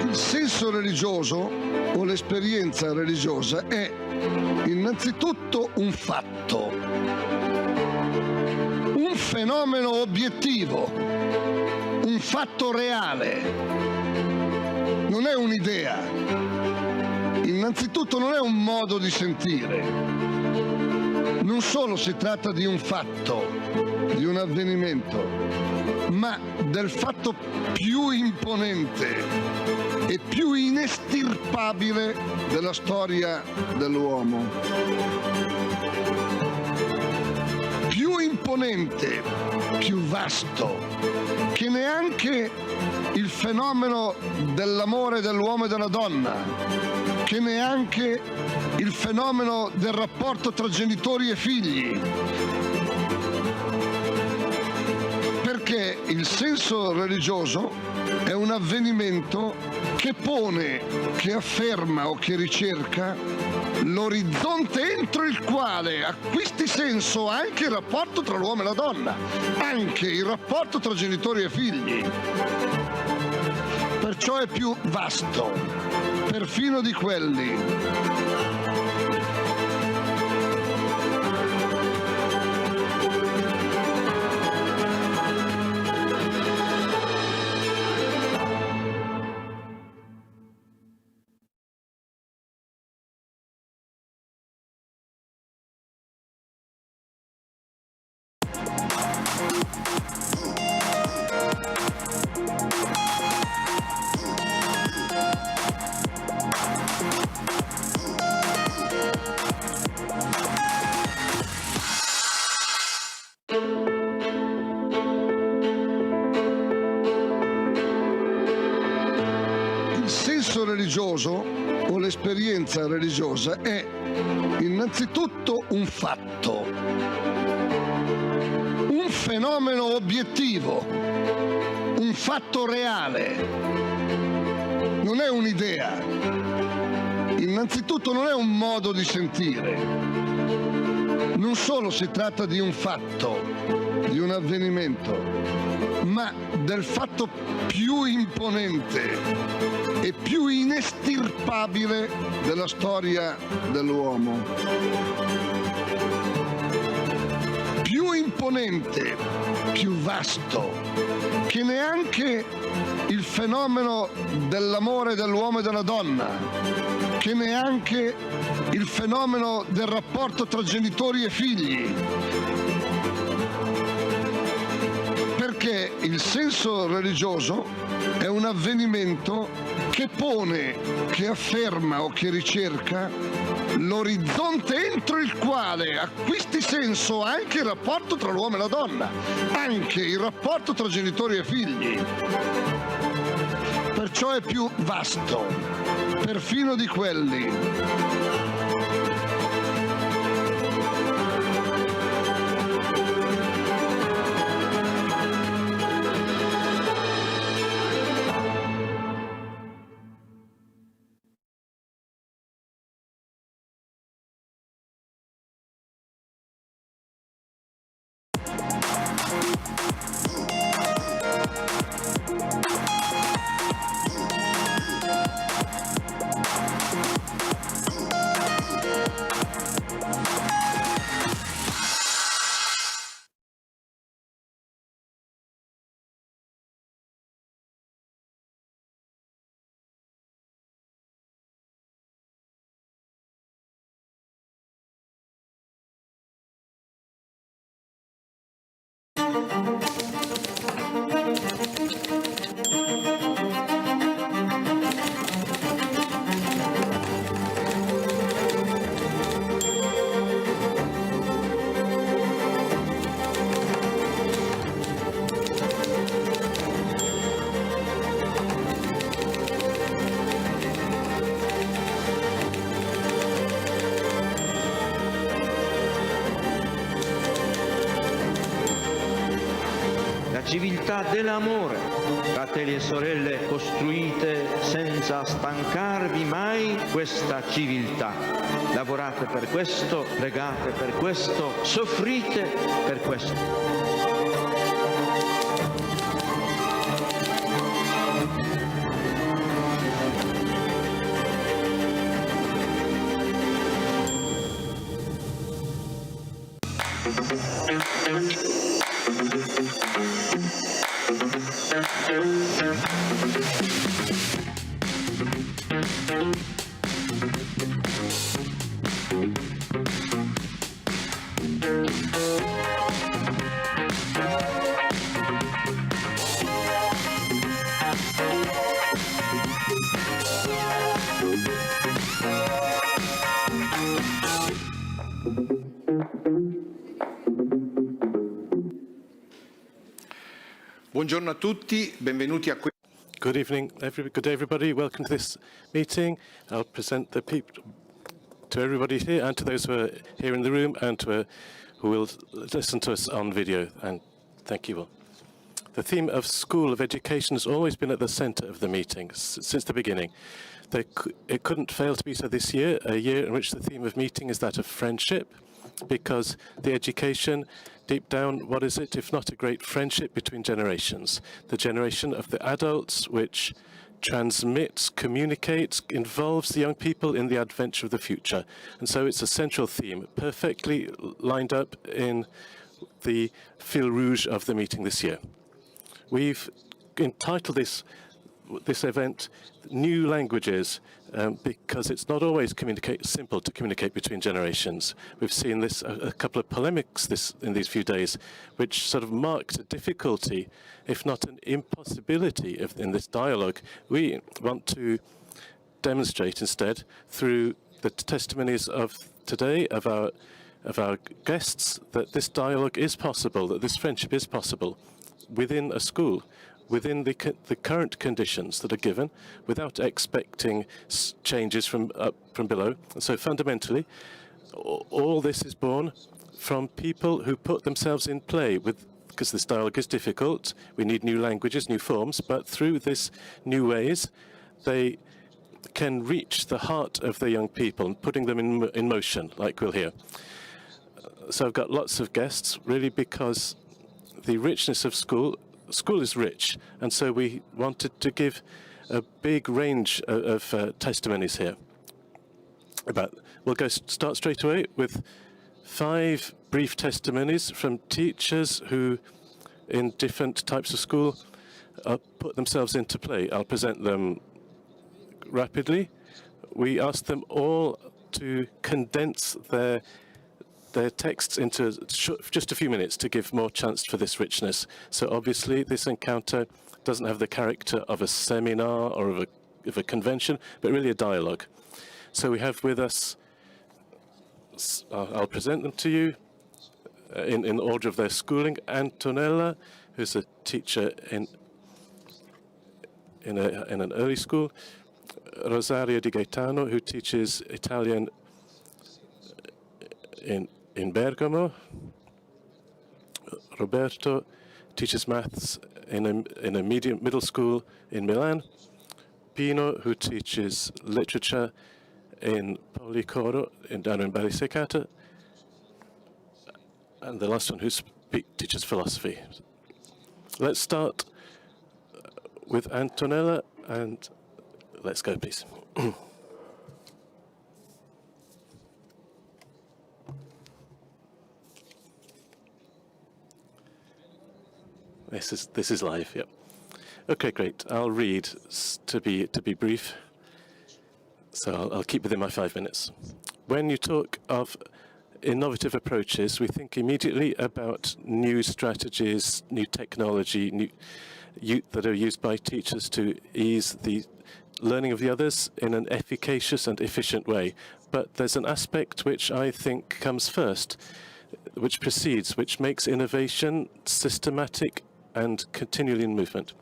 Il senso religioso o l'esperienza religiosa è innanzitutto un fatto, un fenomeno obiettivo, un fatto reale, non è un'idea, innanzitutto non è un modo di sentire, non solo si tratta di un fatto, di un avvenimento, ma del fatto più imponente e più inestirpabile della storia dell'uomo. Più imponente, più vasto, che neanche il fenomeno dell'amore dell'uomo e della donna, che neanche il fenomeno del rapporto tra genitori e figli. Perché il senso religioso è un avvenimento che pone, che afferma o che ricerca l'orizzonte entro il quale acquisti senso anche il rapporto tra l'uomo e la donna, anche il rapporto tra genitori e figli. Perciò è più vasto, perfino di quelli. Religioso o l'esperienza religiosa è innanzitutto un fatto, un fenomeno obiettivo, un fatto reale, non è un'idea, innanzitutto non è un modo di sentire, non solo si tratta di un fatto, di un avvenimento, ma del fatto più imponente e più inestirpabile della storia dell'uomo. Più imponente, più vasto, che neanche il fenomeno dell'amore dell'uomo e della donna, che neanche il fenomeno del rapporto tra genitori e figli. Perché il senso religioso è un avvenimento che pone, che afferma o che ricerca l'orizzonte entro il quale acquisti senso anche il rapporto tra l'uomo e la donna, anche il rapporto tra genitori e figli. Perciò è più vasto, perfino di quelli. civiltà dell'amore. Fratelli e sorelle, costruite senza stancarvi mai questa civiltà. Lavorate per questo, pregate per questo, soffrite per questo. Buongiorno a tutti, benvenuti a questo. Good evening, good day everybody. Welcome to this meeting. I'll present the people to everybody here and to those who are here in the room and to who will listen to us on video. And thank you all. The theme of school of education has always been at the centre of the meeting since the beginning. It couldn't fail to be so this year, a year in which the theme of meeting is that of friendship, because the education, deep down, what is it if not a great friendship between generations? The generation of the adults, which transmits, communicates, involves the young people in the adventure of the future. And so it's a central theme, perfectly lined up in the fil rouge of the meeting this year. We've entitled this event New Languages, because it's not always simple to communicate between generations. We've seen this a couple of polemics in these few days, which sort of marked a difficulty, if not an impossibility, in this dialogue. We want to demonstrate instead through the testimonies of today of our guests that this dialogue is possible, that this friendship is possible within a school, within the current conditions that are given, without expecting changes from below. And so fundamentally, all this is born from people who put themselves in play because this dialogue is difficult. We need new languages, new forms, but through this new ways, they can reach the heart of the young people and putting them in motion, like we'll hear. So I've got lots of guests, really, because the richness of school is rich, and so we wanted to give a big range of testimonies here. We'll start straight away with 5 brief testimonies from teachers who, in different types of school, put themselves into play. I'll present them rapidly. We asked them all to condense their texts into just a few minutes to give more chance for this richness. So obviously this encounter doesn't have the character of a seminar or of a convention, but really a dialogue. So we have with us, I'll present them to you in order of their schooling. Antonella, who's a teacher in an early school. Rosario Di Gaetano, who teaches Italian in Bergamo. Roberto teaches maths in a middle school in Milan. Pino, who teaches literature in Policoro down in Balisecata. And the last one who teaches philosophy. Let's start with Antonella, and let's go, please. This is live, yep. Okay, great. I'll read to be brief. So I'll keep within my 5 minutes. When you talk of innovative approaches, we think immediately about new strategies, new technology, that are used by teachers to ease the learning of the others in an efficacious and efficient way. But there's an aspect which I think comes first, which precedes, which makes innovation systematic and continually in movement.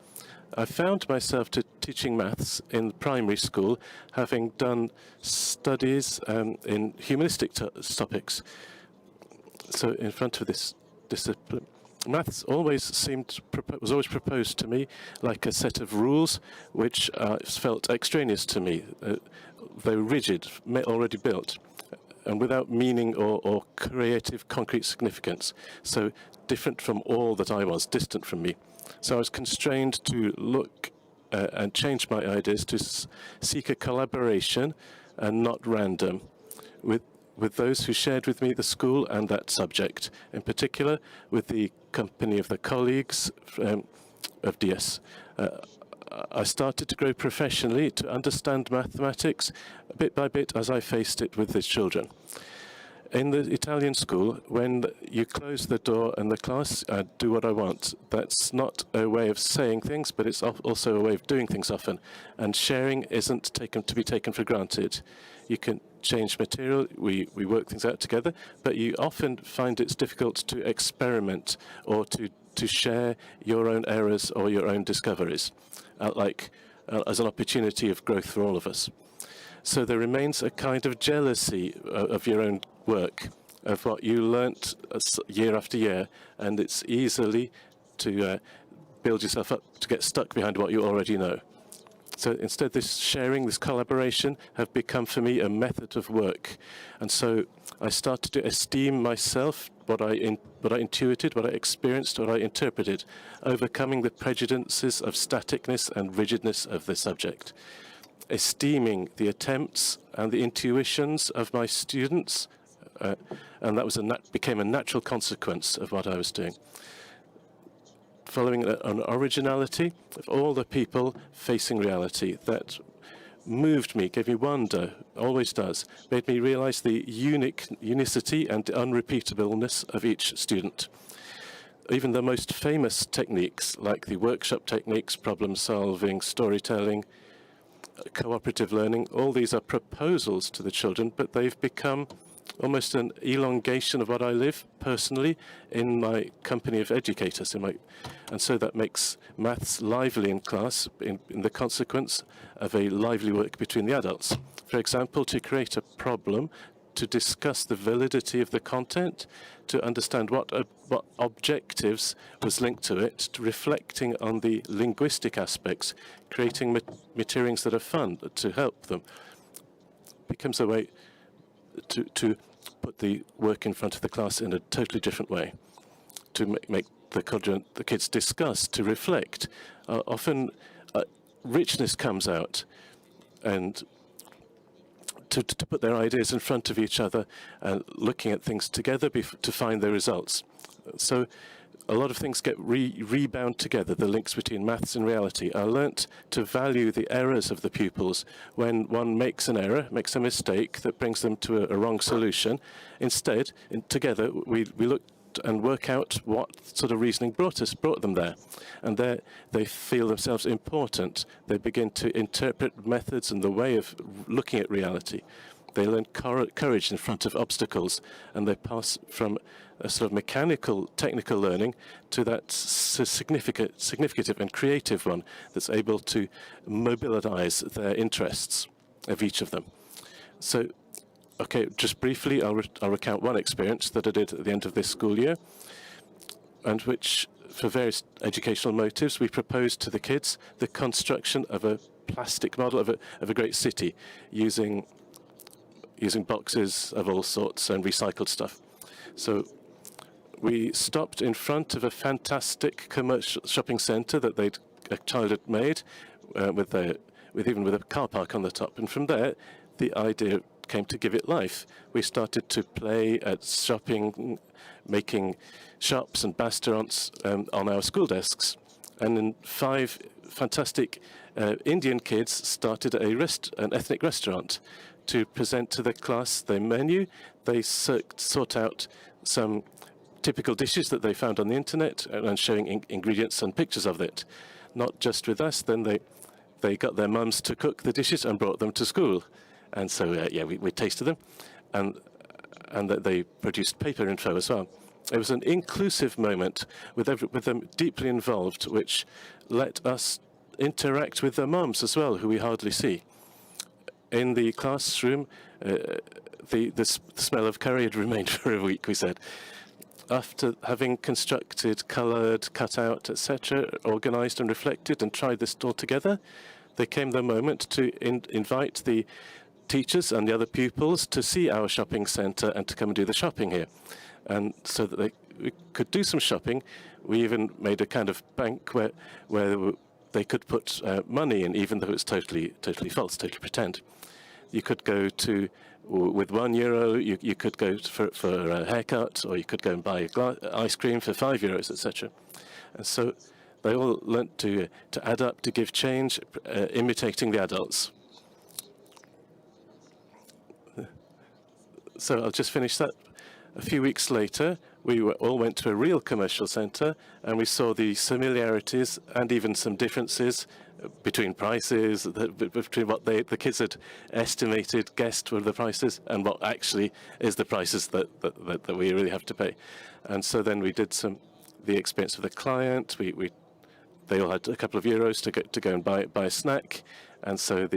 I found myself teaching maths in primary school, having done studies in humanistic topics. So in front of this discipline, Maths always was always proposed to me like a set of rules which felt extraneous to me. They were rigid, already built, and without meaning or creative, concrete significance. So different from all that I was, distant from me. So I was constrained to look and change my ideas to seek a collaboration and not random with those who shared with me the school and that subject, in particular with the company of the colleagues of Diesse. I started to grow professionally to understand mathematics bit by bit as I faced it with the children. In the Italian school, when you close the door and the class, I do what I want. That's not a way of saying things, but it's also a way of doing things often. And sharing isn't to be taken for granted. You can change material, we work things out together, but you often find it's difficult to experiment or to share your own errors or your own discoveries, as an opportunity of growth for all of us. So there remains a kind of jealousy of your own work, of what you learnt year after year, and it's easily to build yourself up, to get stuck behind what you already know. So instead, this sharing, this collaboration have become for me a method of work. And so I started to esteem myself, what I intuited, what I experienced, what I interpreted, overcoming the prejudices of staticness and rigidness of the subject. Esteeming the attempts and the intuitions of my students, and that became a natural consequence of what I was doing. Following an originality of all the people facing reality that moved me, gave me wonder, always does, made me realize the unicity and unrepeatableness of each student. Even the most famous techniques, like the workshop techniques, problem solving, storytelling, cooperative learning, all these are proposals to the children, but they've become almost an elongation of what I live personally in my company of educators. And so that makes maths lively in class in the consequence of a lively work between the adults. For example, to create a problem, to discuss the validity of the content, to understand what objectives was linked to it, to reflecting on the linguistic aspects, creating materials that are fun to help them, becomes a way to put the work in front of the class in a totally different way, to make the kids discuss, to reflect. Often richness comes out, and to put their ideas in front of each other and looking at things together to find the results. So a lot of things get rebound together, the links between maths and reality. I learnt to value the errors of the pupils when one makes an error, makes a mistake that brings them to a wrong solution. Instead, together, we look and work out what sort of reasoning brought them there. And there they feel themselves important. They begin to interpret methods and the way of looking at reality. They learn courage in front of obstacles, and they pass from a sort of mechanical, technical learning to that significant and creative one that's able to mobilize their interests of each of them. So, okay, just briefly, I'll recount one experience that I did at the end of this school year, and which, for various educational motives, we proposed to the kids the construction of a plastic model of a great city using boxes of all sorts and recycled stuff. So we stopped in front of a fantastic commercial shopping centre that a child had made, with a car park on the top. And from there, the idea came to give it life. We started to play at shopping, making shops and restaurants on our school desks. And then 5 fantastic Indian kids started an ethnic restaurant to present to the class their menu. They sought out some typical dishes that they found on the internet and showing ingredients and pictures of it. Not just with us, then they got their mums to cook the dishes and brought them to school. And so, we tasted them, and they produced paper info as well. It was an inclusive moment with them deeply involved, which let us interact with their mums as well, who we hardly see. In the classroom, the smell of curry had remained for a week, we said. after having constructed, coloured, cut out, etc., organised and reflected and tried this all together, there came the moment to invite the teachers and the other pupils to see our shopping centre and to come and do the shopping here. And so that we could do some shopping, we even made a kind of bank where they could put money in, even though it's totally false, totally pretend. You could go to, with €1, you could go for a haircut, or you could go and buy ice cream for €5, etc. And so they all learnt to add up, to give change, imitating the adults. So I'll just finish that. A few weeks later, we all went to a real commercial centre, and we saw the similarities and even some differences between prices, between what the kids had estimated, guessed were the prices, and what actually is the prices that we really have to pay. And so then we did the experience of the client. They all had a couple of euros to go and buy a snack. And so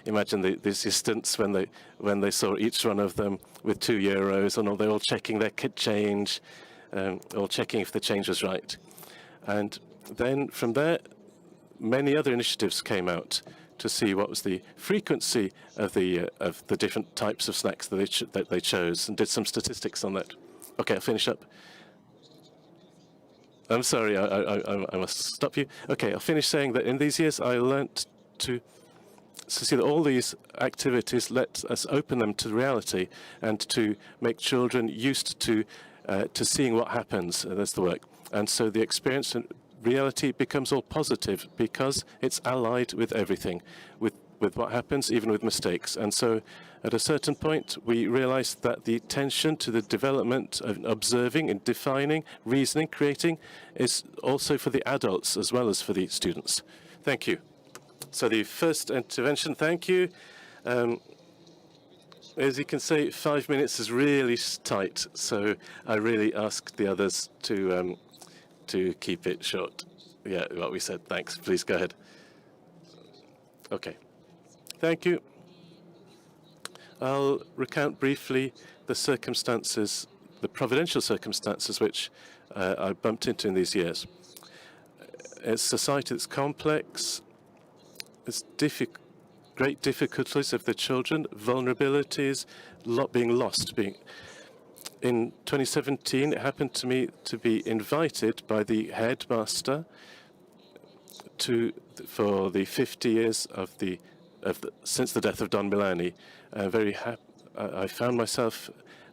imagine the assistants when they saw each one of them with €2, and they're all checking their kit change, all checking if the change was right. And then from there, many other initiatives came out to see what was the frequency of the different types of snacks that they chose, and did some statistics on that. Okay, I'll finish up. I'm sorry, I must stop you. Okay, I'll finish saying that in these years I learnt to see that all these activities let us open them to reality and to make children used to seeing what happens. That's the work. And so the experience and reality becomes all positive because it's allied with everything, with what happens, even with mistakes. And so at a certain point, we realized that the attention to the development of observing and defining, reasoning, creating is also for the adults as well as for the students. Thank you. So the first intervention, thank you. As you can see, 5 minutes is really tight, so I really ask the others to keep it short. Yeah, what we said. Thanks. Please go ahead. Okay. Thank you. I'll recount briefly the circumstances, the providential circumstances which I bumped into in these years. It's a society that's complex. It's great difficulties of the children, vulnerabilities, being lost. In 2017, it happened to me to be invited by the headmaster for the 50 years since the death of Don Milani. I found myself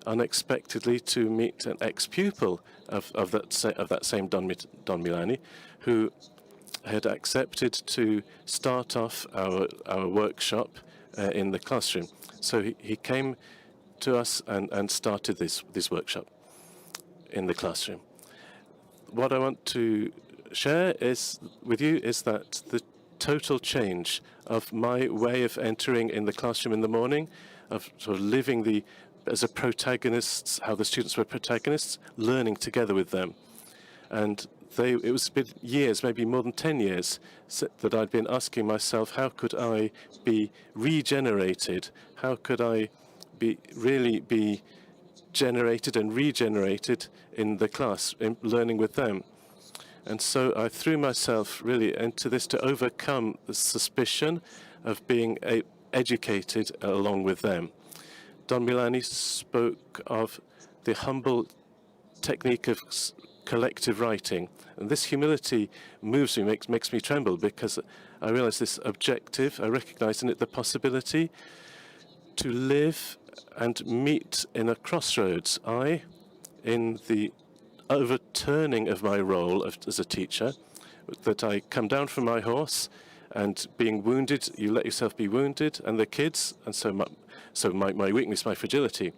unexpectedly to meet an ex-pupil of that same Don Milani, who had accepted to start off our workshop in the classroom. So he came to us and started this workshop in the classroom. What I want to share with you is that the total change of my way of entering in the classroom in the morning, of sort of living as a protagonist, how the students were protagonists, learning together with them. And it was been years, maybe more than 10 years, that I'd been asking myself, how could I be regenerated? How could I really be generated and regenerated in the class, in learning with them? And so I threw myself really into this to overcome the suspicion of being educated along with them. Don Milani spoke of the humble technique of collective writing. And this humility moves me, makes me tremble, because I realize this objective, I recognize in it the possibility to live and meet in a crossroads. In the overturning of my role as a teacher, that I come down from my horse, and being wounded, you let yourself be wounded, and the kids, and so my weakness, my fragility,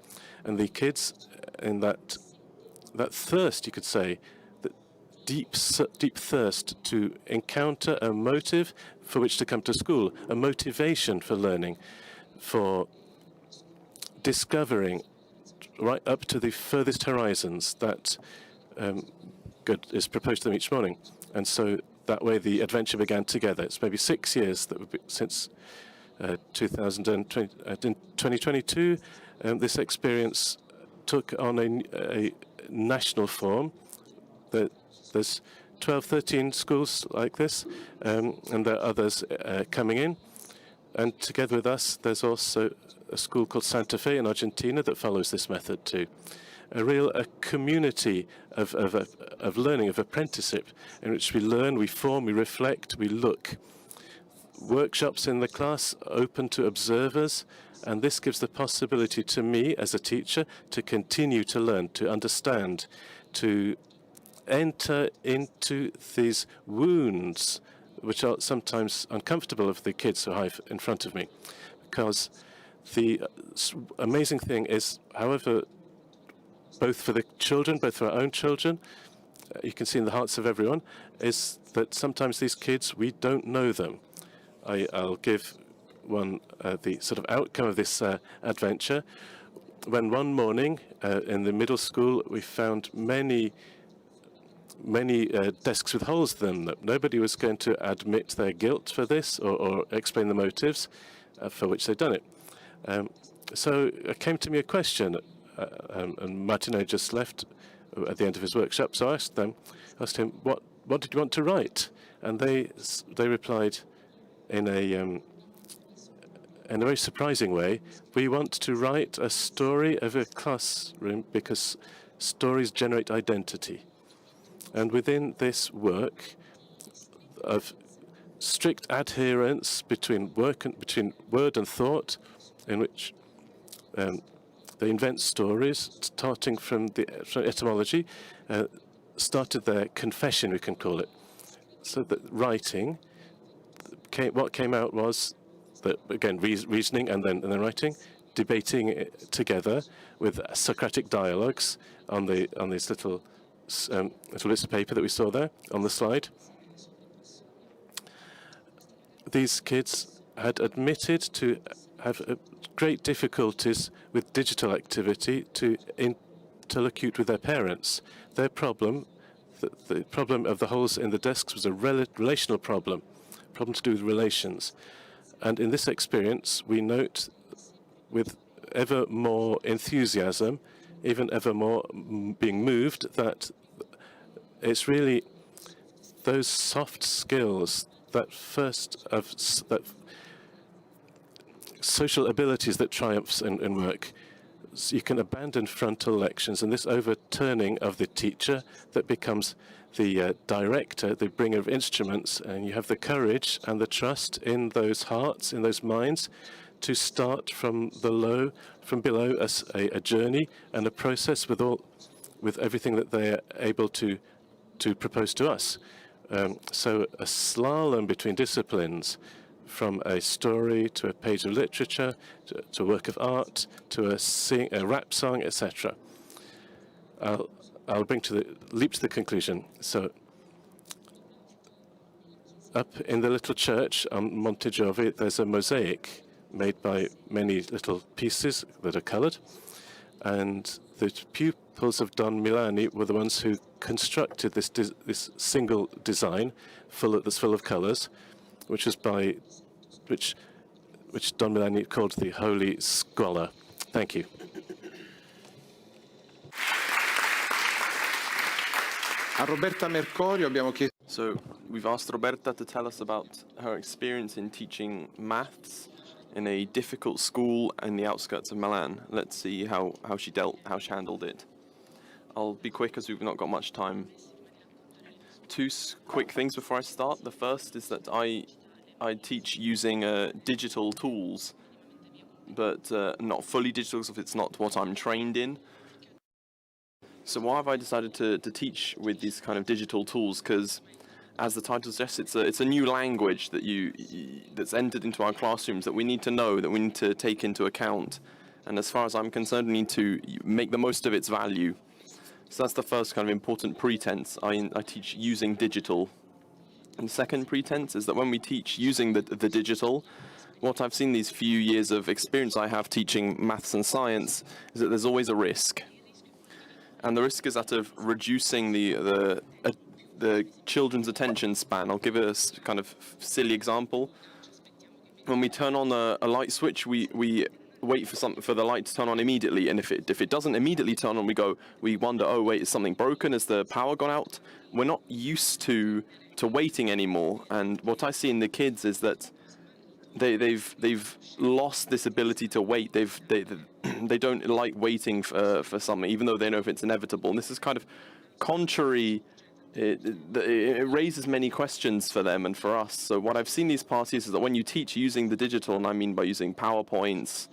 and the kids in that thirst, you could say, that deep thirst to encounter a motive for which to come to school, a motivation for learning, for discovering right up to the furthest horizons that God is proposed to them each morning. And so that way the adventure began together. It's maybe 6 years since 2020. In 2022, this experience took on national form. There's 12, 13 schools like this, and there are others coming in. And together with us, there's also a school called Santa Fe in Argentina that follows this method too. A community of learning, of apprenticeship, in which we learn, we form, we reflect, we look. Workshops in the class open to observers, and this gives the possibility to me as a teacher to continue to learn, to understand, to enter into these wounds which are sometimes uncomfortable of the kids who I have in front of me. Because the amazing thing is, however, both for the children, both for our own children, you can see in the hearts of everyone, is that sometimes these kids, we don't know them. I'll give one the sort of outcome of this adventure. When one morning in the middle school we found many desks with holes in them. Nobody was going to admit their guilt for this or explain the motives for which they'd done it. So it came to me a question, and Martino just left at the end of his workshop. So I asked him, what did you want to write? And they replied in a very surprising way, we want to write a story of a classroom because stories generate identity. And within this work of strict adherence between word and thought, in which they invent stories, starting from etymology, started their confession, we can call it. So that writing, what came out was that, again, reasoning and then writing, debating it together with Socratic dialogues on these little bits of paper that we saw there on the slide. These kids had admitted to have great difficulties with digital activity to interlocute with their parents. Their problem, the problem of the holes in the desks, was a relational problem to do with relations. And in this experience, we note with ever more enthusiasm, even ever more being moved, that it's really those soft skills, that social abilities that triumphs in work. So you can abandon frontal lections, and this overturning of the teacher that becomes the director, the bringer of instruments, and you have the courage and the trust in those hearts, in those minds, to start from below a journey and a process with everything that they are able to propose to us. So a slalom between disciplines, from a story to a page of literature, to a work of art, to a rap song, etc. I'll leap to the conclusion. So up in the little church on Monte Giovi, there's a mosaic made by many little pieces that are colored, and the pupils of Don Milani were the ones who constructed this single design that's full of colors, which Don Milani called the Holy Scuola. Thank you. A Roberta Mercorio abbiamo chiesto. So we've asked Roberta to tell us about her experience in teaching maths in a difficult school in the outskirts of Milan. Let's see how she handled it. I'll be quick as we've not got much time. Two quick things before I start. The first is that I teach using digital tools, but not fully digital because it's not what I'm trained in. So why have I decided to teach with these kind of digital tools? Because, as the title suggests, it's a new language that's entered into our classrooms that we need to know, that we need to take into account. And as far as I'm concerned, we need to make the most of its value. So that's the first kind of important pretense. I teach using digital. And the second pretense is that when we teach using the digital, what I've seen these few years of experience I have teaching maths and science is that there's always a risk. And the risk is that of reducing the children's attention span. I'll give a kind of silly example. When we turn on a light switch, we wait for the light to turn on immediately, and if it doesn't immediately turn on, we wonder, oh wait, is something broken? Has the power gone out? We're not used to waiting anymore, and what I see in the kids is that they've lost this ability to wait. They don't like waiting for something, even though they know if it's inevitable. And this is kind of contrary. It raises many questions for them and for us. So what I've seen these parties is that when you teach using the digital, and I mean by using PowerPoints,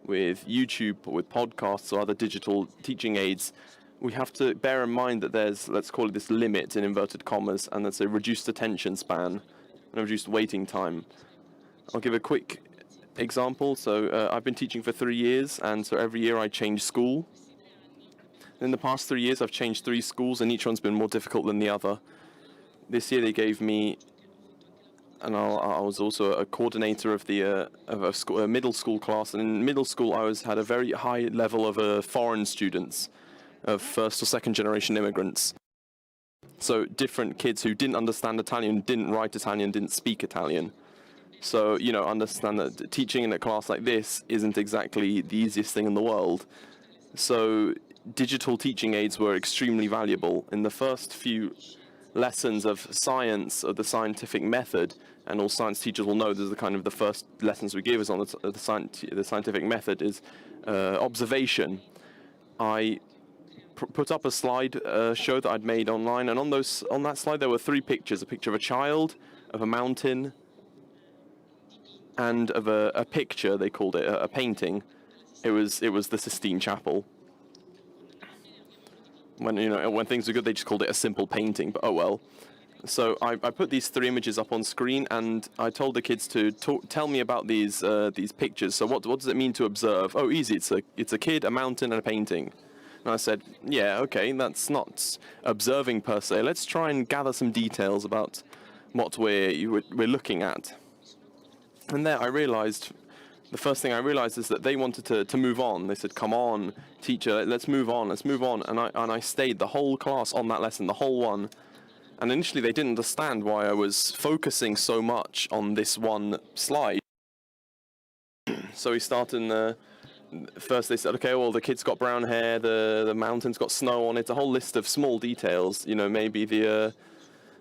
with YouTube, or with podcasts or other digital teaching aids, we have to bear in mind that there's, let's call it this limit in inverted commas, and that's a reduced attention span and a reduced waiting time. I'll give a quick example. So I've been teaching for 3 years, and so every year I change school. In the past 3 years, I've changed 3 schools, and each one's been more difficult than the other. This year they gave me, and I was also a coordinator of a middle school class, and in middle school I had a very high level of foreign students, of first or second generation immigrants. So different kids who didn't understand Italian, didn't write Italian, didn't speak Italian. So, understand that teaching in a class like this isn't exactly the easiest thing in the world. So digital teaching aids were extremely valuable. In the first few lessons of science, or the scientific method, and all science teachers will know this is the first lessons we give is on the scientific method, is observation. I put up a slide show that I'd made online, and on that slide there were 3 pictures: a picture of a child, of a mountain, and of a picture. They called it a painting. It was the Sistine Chapel. When things are good, they just called it a simple painting, but oh well. So I put these 3 images up on screen, and I told the kids to tell me about these pictures. So what does it mean to observe? Oh, easy. It's a kid, a mountain, and a painting. And I said, yeah, okay, that's not observing per se. Let's try and gather some details about what we're looking at. And there I realized, the first thing I realized is that they wanted to move on. They said, come on, teacher, let's move on. And I stayed the whole class on that lesson, the whole one. And initially they didn't understand why I was focusing so much on this one slide. So we started first they said, okay, well, the kid's got brown hair, the mountain's got snow on it, a whole list of small details.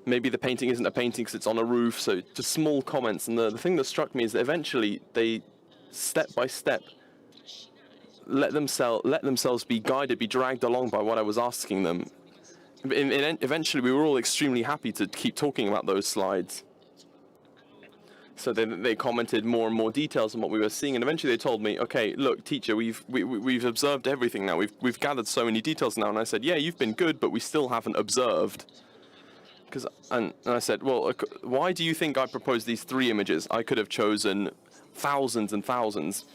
Maybe the painting isn't a painting because it's on a roof, so just small comments. And the thing that struck me is that eventually they, step by step, let themselves be guided, be dragged along by what I was asking them. Eventually we were all extremely happy to keep talking about those slides. So they commented more and more details on what we were seeing, and eventually they told me, okay, look, teacher, we've observed everything now. We've gathered so many details now. And I said, yeah, you've been good, but we still haven't observed. And I said, well, why do you think I proposed these 3 images? I could have chosen thousands and thousands.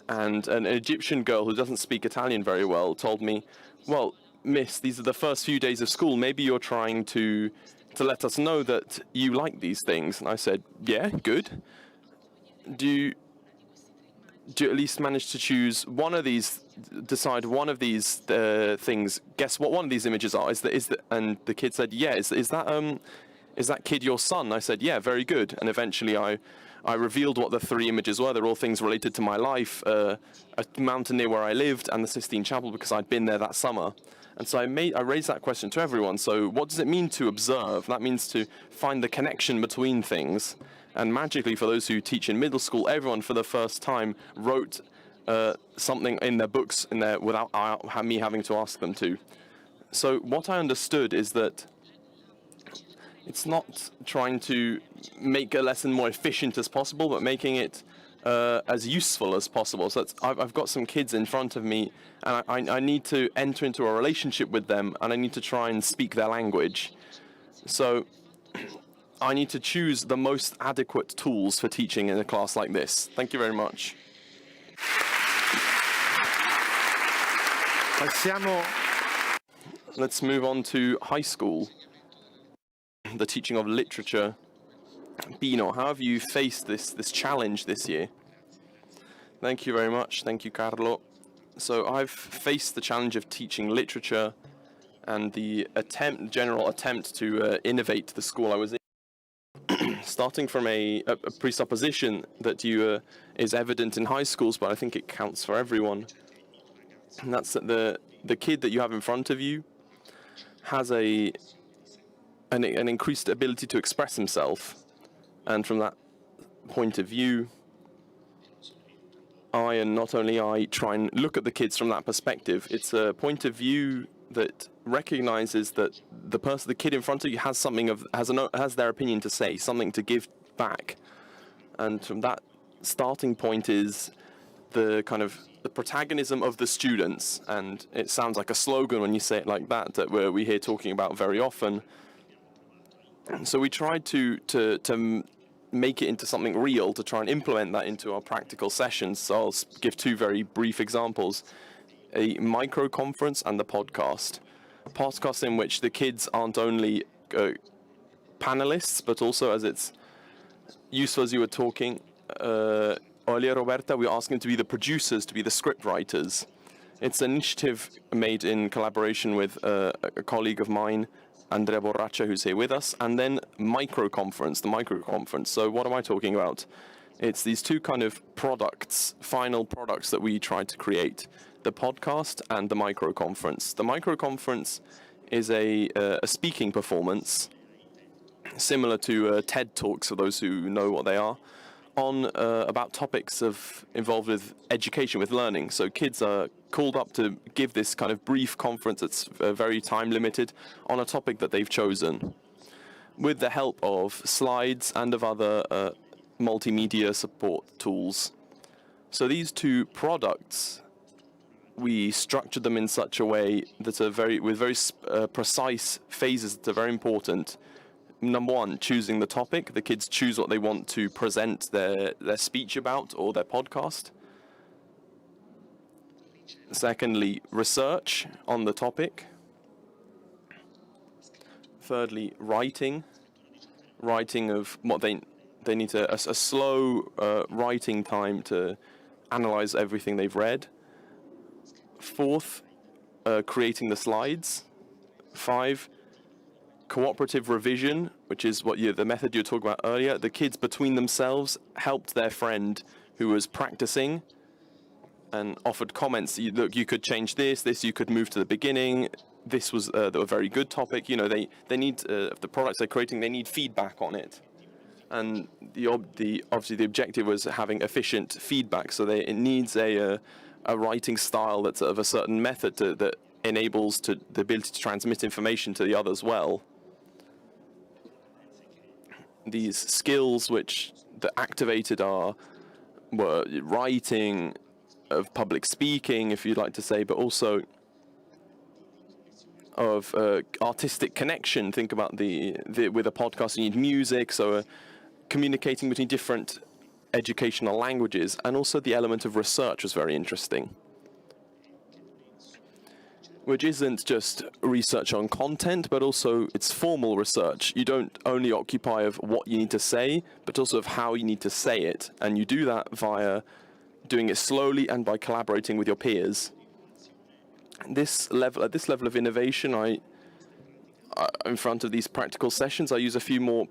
And an Egyptian girl who doesn't speak Italian very well told me, well, miss, these are the first few days of school. Maybe you're trying to let us know that you like these things. And I said, yeah, good. Do you at least manage to choose one of these, decide one of these things? Guess what one of these images are? And the kid said, yeah, is that kid your son? I said, yeah, very good. And eventually I revealed what the 3 images were. They're all things related to my life, a mountain near where I lived, and the Sistine Chapel, because I'd been there that summer. And so I raised that question to everyone. So what does it mean to observe? That means to find the connection between things. And magically, for those who teach in middle school, everyone for the first time wrote something in their books without me having to ask them to. So what I understood is that it's not trying to make a lesson more efficient as possible, but making it as useful as possible. So I've got some kids in front of me, and I need to enter into a relationship with them, and I need to try and speak their language. So I need to choose the most adequate tools for teaching in a class like this. Thank you very much. Let's move on to high school. The teaching of literature. Bino, how have you faced this challenge this year? Thank you very much. Thank you, Carlo. So I've faced the challenge of teaching literature and the general attempt to innovate the school I was in. starting from a presupposition that you is evident in high schools, but I think it counts for everyone. And that's that the kid that you have in front of you has an increased ability to express himself, and from that point of view, I, and not only I, try and look at the kids from that perspective. It's a point of view that recognizes that the kid in front of you has has their opinion to say, something to give back, and from that starting point is the kind of the protagonism of the students. And it sounds like a slogan when you say it like that we hear talking about very often. So we tried to make it into something real, to try and implement that into our practical sessions. So I'll give two very brief examples: a micro conference and the podcast. A podcast in which the kids aren't only panelists, but also, as it's useful as you were talking earlier, Roberta, we ask them to be the producers, to be the script writers. It's an initiative made in collaboration with a colleague of mine, Andrea Borraccia, who's here with us, and then the micro conference. So what am I talking about? It's these two kind of products, final products that we try to create: the podcast and the micro conference. The micro conference is a speaking performance, similar to TED Talks, for those who know what they are, on about topics involved with education, with learning. So kids are called up to give this kind of brief conference that's very time limited on a topic that they've chosen, with the help of slides and of other multimedia support tools. So these two products, we structured them in such a way that with very precise phases that are very important. Number one, choosing the topic. The kids choose what they want to present their speech about or their podcast. Secondly, research on the topic. Thirdly, writing of what they need a slow writing time to analyze everything they've read. Fourth, creating the slides. 5, cooperative revision, which is the method you were talking about earlier. The kids between themselves helped their friend who was practicing and offered comments. Look, you could change this, you could move to the beginning. This was a very good topic. You know, they need the products they're creating, they need feedback on it. And obviously the objective was having efficient feedback. So it needs a writing style that's of a certain method that enables the ability to transmit information to the others well. These skills that activated were writing, of public speaking, if you'd like to say, but also of artistic connection. Think about with a podcast, you need music, so communicating between different educational languages, and also the element of research was very interesting, which isn't just research on content, but also it's formal research. You don't only occupy of what you need to say, but also of how you need to say it. And you do that via doing it slowly and by collaborating with your peers. At this level of innovation, in front of these practical sessions, I use a few more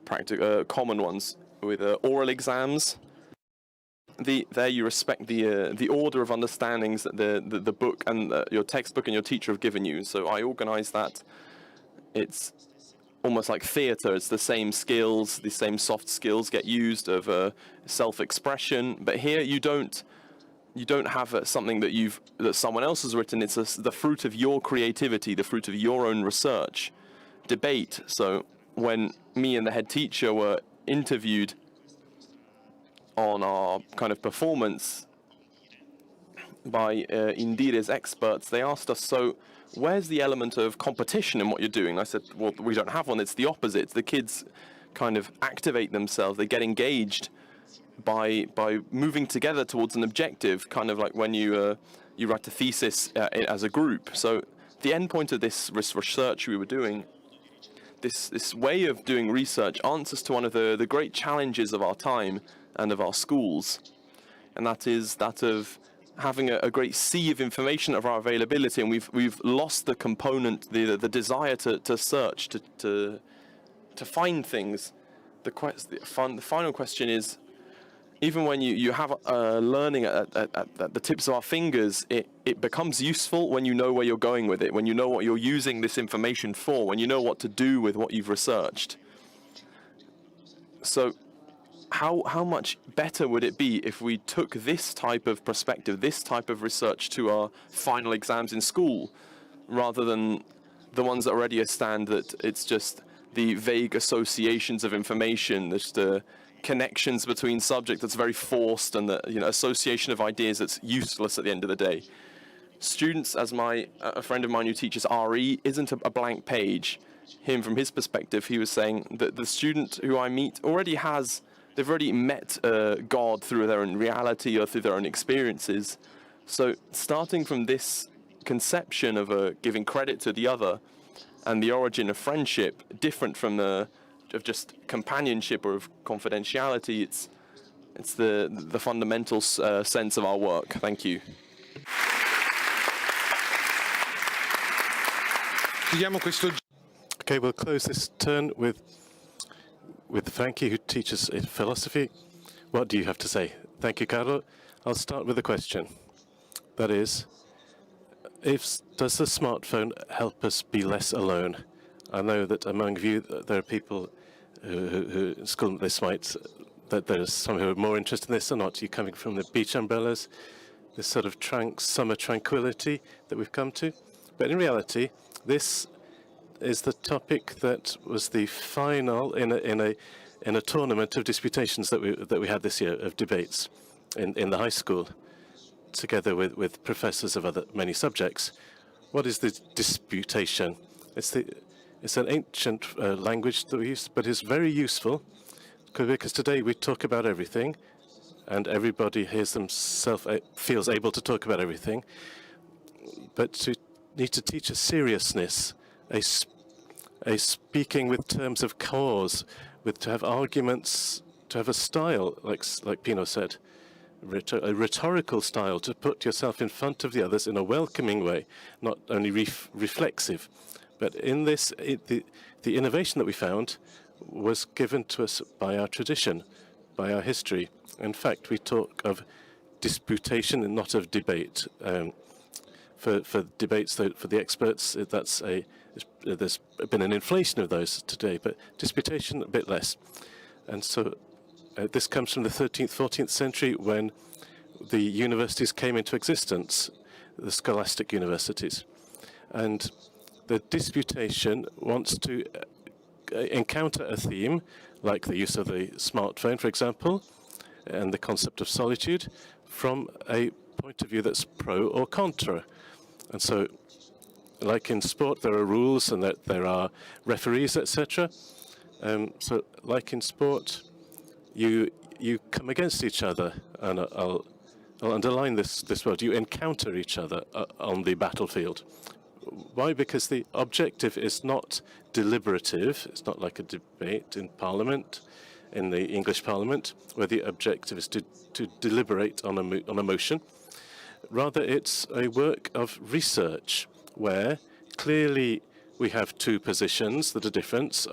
common ones with oral exams. There you respect the order of understandings that the book and your textbook and your teacher have given you. So I organize that. It's almost like theater. It's the same skills, the same soft skills get used of self-expression. But here you don't have something that someone else has written. It's the fruit of your creativity, the fruit of your own research. Debate. So when me and the head teacher were interviewed on our kind of performance by Indire's experts, they asked us, so where's the element of competition in what you're doing? I said, well, we don't have one. It's the opposite. The kids kind of activate themselves. They get engaged by moving together towards an objective, kind of like when you write a thesis as a group. So the end point of this research we were doing, this way of doing research answers to one of the great challenges of our time and of our schools, and that is that of having a great sea of information of our availability, and we've lost the component, the desire to search, to find things. the final question is, even when you have learning at the tips of our fingers, it becomes useful when you know where you're going with it, when you know what you're using this information for, when you know what to do with what you've researched. So how much better would it be if we took this type of perspective, this type of research to our final exams in school, rather than the ones that already stand that it's just the vague associations of information, just the connections between subjects that's very forced, and the association of ideas that's useless at the end of the day. Students, as a friend of mine who teaches RE, isn't a blank page. Him, from his perspective, he was saying that the student who I meet they've already met God through their own reality or through their own experiences. So starting from this conception of giving credit to the other and the origin of friendship, different from of just companionship or of confidentiality, it's the fundamental sense of our work. Thank you. Okay, we'll close this turn with Frankie, who teaches philosophy. What do you have to say? Thank you, Carlo. I'll start with a question. That is, does the smartphone help us be less alone? I know that among you there are people who in school that there's some who are more interested in this or not. You're coming from the beach umbrellas, this sort of summer tranquility that we've come to. But in reality, this is the topic that was the final in a tournament of disputations that we had this year, of debates in the high school, together with professors of many subjects. What is the disputation? It's an ancient language that we use, but it's very useful because today we talk about everything, and everybody feels able to talk about everything. But you need to teach a seriousness, a speaking with terms of cause, to have arguments, to have a style, like Pino said, a rhetorical style, to put yourself in front of the others in a welcoming way, not only reflexive. But in this, the innovation that we found was given to us by our tradition, by our history. In fact, we talk of disputation and not of debate. For debates, for the experts, there's been an inflation of those today, but disputation a bit less. And so this comes from the 13th, 14th century, when the universities came into existence, the scholastic universities. And the disputation wants to encounter a theme, like the use of the smartphone, for example, and the concept of solitude, from a point of view that's pro or contra. And so, like in sport, there are rules and that there are referees, etc. So, like in sport, you come against each other, and I'll underline this word. You encounter each other on the battlefield. Why? Because the objective is not deliberative. It's not like a debate in Parliament, in the English Parliament, where the objective is to deliberate on a motion. Rather, it's a work of research where clearly we have two positions that are different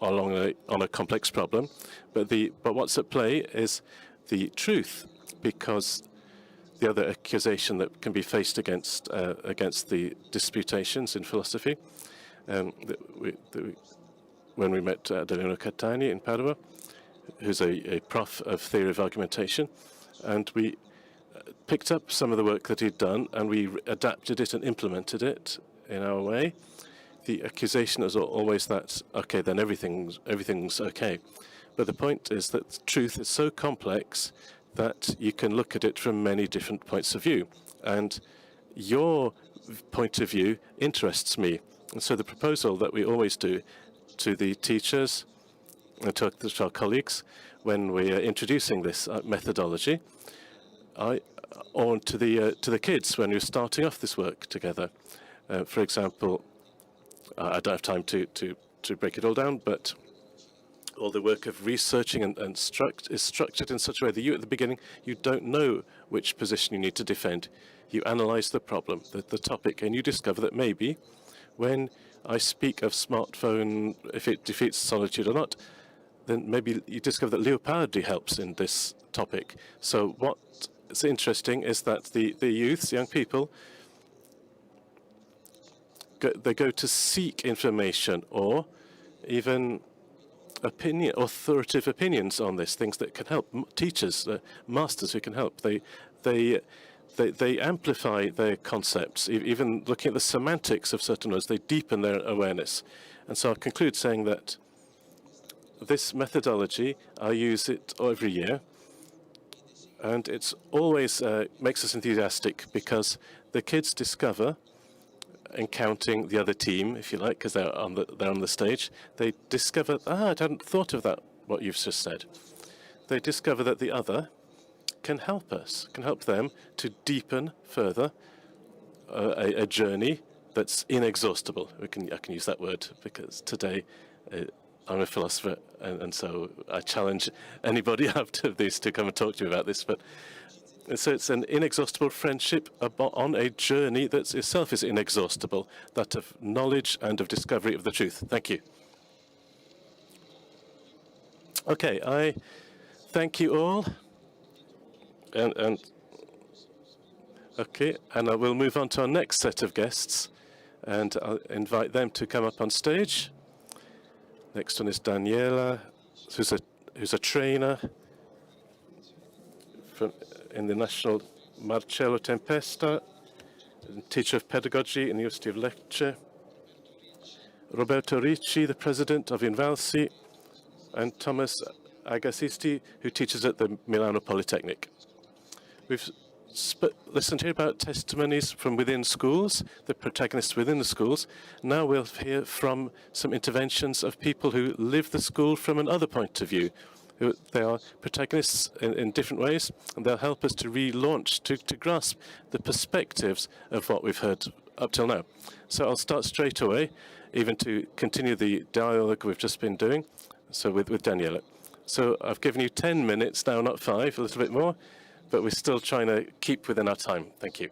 on a complex problem, but what's at play is the truth, because the other accusation that can be faced against the disputations in philosophy, when we met Daniela Catani in Padua, who's a prof of theory of argumentation, and we picked up some of the work that he'd done, and we adapted it and implemented it in our way. The accusation is always that, okay, then everything's okay. But the point is that truth is so complex that you can look at it from many different points of view. And your point of view interests me. And so the proposal that we always do to the teachers and to our colleagues when we are introducing this methodology, or to the kids when you're starting off this work together. For example, I don't have time to break it all down, but all the work of researching is structured in such a way that you, at the beginning, you don't know which position you need to defend. You analyze the problem, the topic, and you discover that maybe when I speak of smartphone, if it defeats solitude or not, then maybe you discover that Leopardi helps in this topic. So what's interesting is that the youths, young people, they go to seek information or even authoritative opinions on this, things that can help. Teachers, masters who can help. They amplify their concepts, even looking at the semantics of certain words, they deepen their awareness. And so I'll conclude saying that this methodology, I use it every year, and it's always makes us enthusiastic because the kids discover, in counting the other team, if you like, because they're on the stage, they discover, I hadn't thought of that, what you've just said. They discover that the other can help us, can help them to deepen further a journey that's inexhaustible. I can use that word because today I'm a philosopher, and so I challenge anybody after this to come and talk to me about this. But so it's an inexhaustible friendship on a journey that itself is inexhaustible, that of knowledge and of discovery of the truth. Thank you. Okay, I thank you all. And I will move on to our next set of guests, and I'll invite them to come up on stage. Next one is Daniela, who's a trainer in the National Marcello Tempesta, teacher of pedagogy in the University of Lecce. Roberto Ricci, the president of INVALSI, and Tommaso Agasisti, who teaches at the Milano Politecnico. We've listened here about testimonies from within schools, the protagonists within the schools. Now we'll hear from some interventions of people who live the school from another point of view. They are protagonists in different ways, and they'll help us to relaunch, to grasp the perspectives of what we've heard up till now. So I'll start straight away, even to continue the dialogue we've just been doing, so with Daniela. So I've given you 10 minutes now, not 5, a little bit more, but we're still trying to keep within our time. Thank you.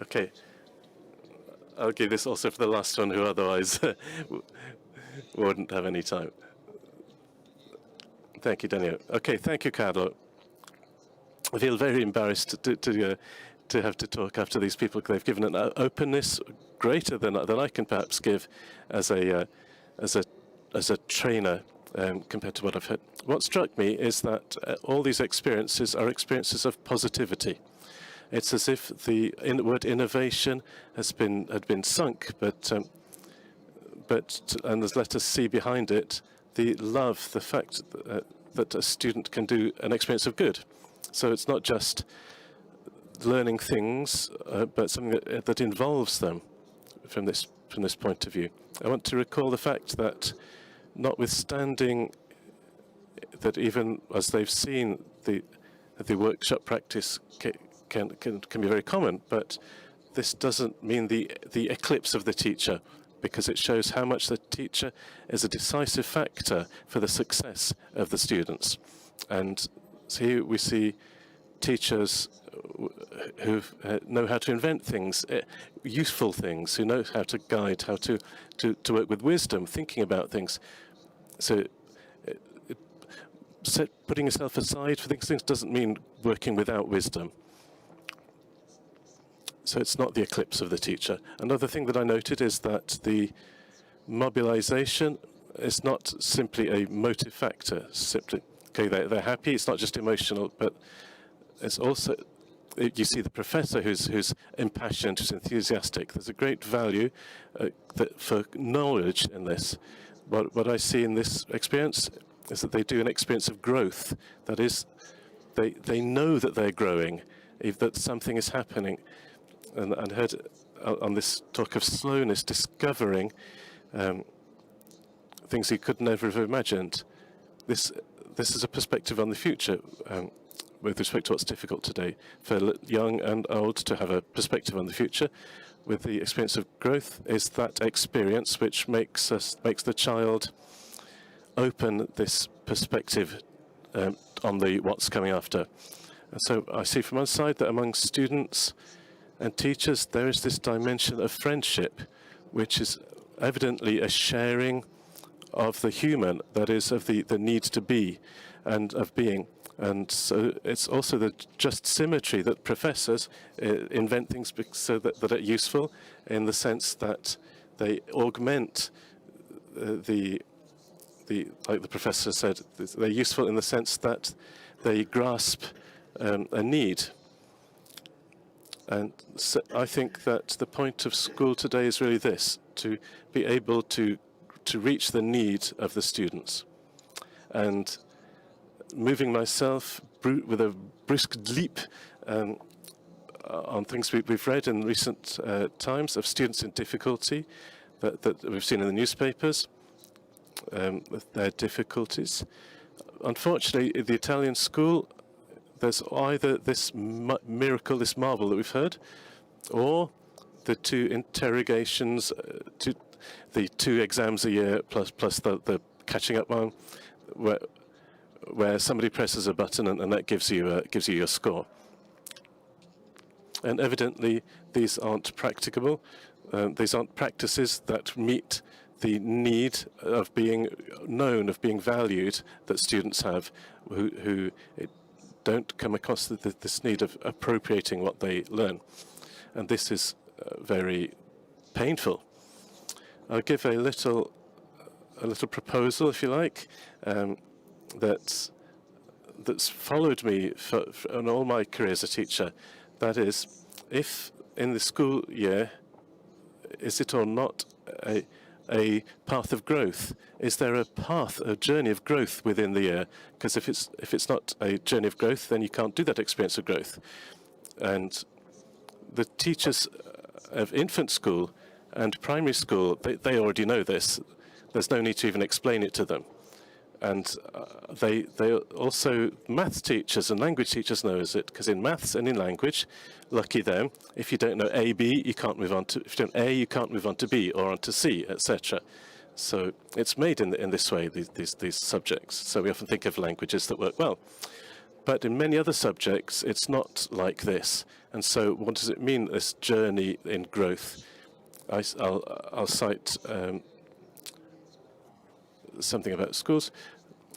Okay. I'll give this also for the last one, who otherwise wouldn't have any time. Thank you, Daniela. Okay, thank you, Carlo. I feel very embarrassed to have to talk after these people. They've given an openness greater than I can perhaps give as a trainer compared to what I've heard. What struck me is that all these experiences are experiences of positivity. It's as if the word innovation had been sunk, but and let us see behind it the love, the fact that a student can do an experience of good. So it's not just learning things, but something that involves them from this point of view. I want to recall the fact that, notwithstanding that, even as they've seen, the workshop practice can be very common, but this doesn't mean the eclipse of the teacher, because it shows how much the teacher is a decisive factor for the success of the students. And so here we see teachers who know how to invent things, useful things, who know how to guide, how to work with wisdom, thinking about things. So putting yourself aside for things doesn't mean working without wisdom. So it's not the eclipse of the teacher. Another thing that I noted is that the mobilization is not simply a motive factor. Simply, okay, they're happy. It's not just emotional, but it's also, you see the professor who's impassioned, who's enthusiastic. There's a great value for knowledge in this. What I see in this experience is that they do an experience of growth. That is, they know that they're growing, that something is happening. And I heard on this talk of slowness, discovering things you could never have imagined. This is a perspective on the future with respect to what's difficult today. For young and old to have a perspective on the future with the experience of growth is that experience which makes the child open this perspective on the what's coming after. And so I see from one side that among students and teachers, there is this dimension of friendship, which is evidently a sharing of the human, that is, of the need to be and of being. And so it's also the just symmetry that professors invent things so that are useful, in the sense that they augment like the professor said, they're useful in the sense that they grasp a need. And so I think that the point of school today is really this, to be able to reach the need of the students. And moving myself with a brisk leap on things we've read in recent times of students in difficulty that we've seen in the newspapers, with their difficulties. Unfortunately, in the Italian school, there's either this miracle, this marvel that we've heard, or the 2 interrogations, the 2 exams a year plus the catching up one, where somebody presses a button and that gives you your score. And evidently, these aren't practicable. These aren't practices that meet the need of being known, of being valued, that students have, who don't come across this need of appropriating what they learn. And this is very painful. I'll give a little proposal, if you like, that's followed me in all my career as a teacher. That is, if in the school year, is it or not a path of growth? Is there a journey of growth within the year? Because if it's not a journey of growth, then you can't do that experience of growth. And the teachers of infant school and primary school, they already know this. There's no need to even explain it to them. And they also, maths teachers and language teachers know it, because in maths and in language, lucky them, if you don't know A, B, you can't move on to, if you don't A, you can't move on to B or on to C, etc. So it's made in this way, these subjects. So we often think of languages that work well. But in many other subjects, it's not like this. And so what does it mean, this journey in growth? I'll cite something about schools.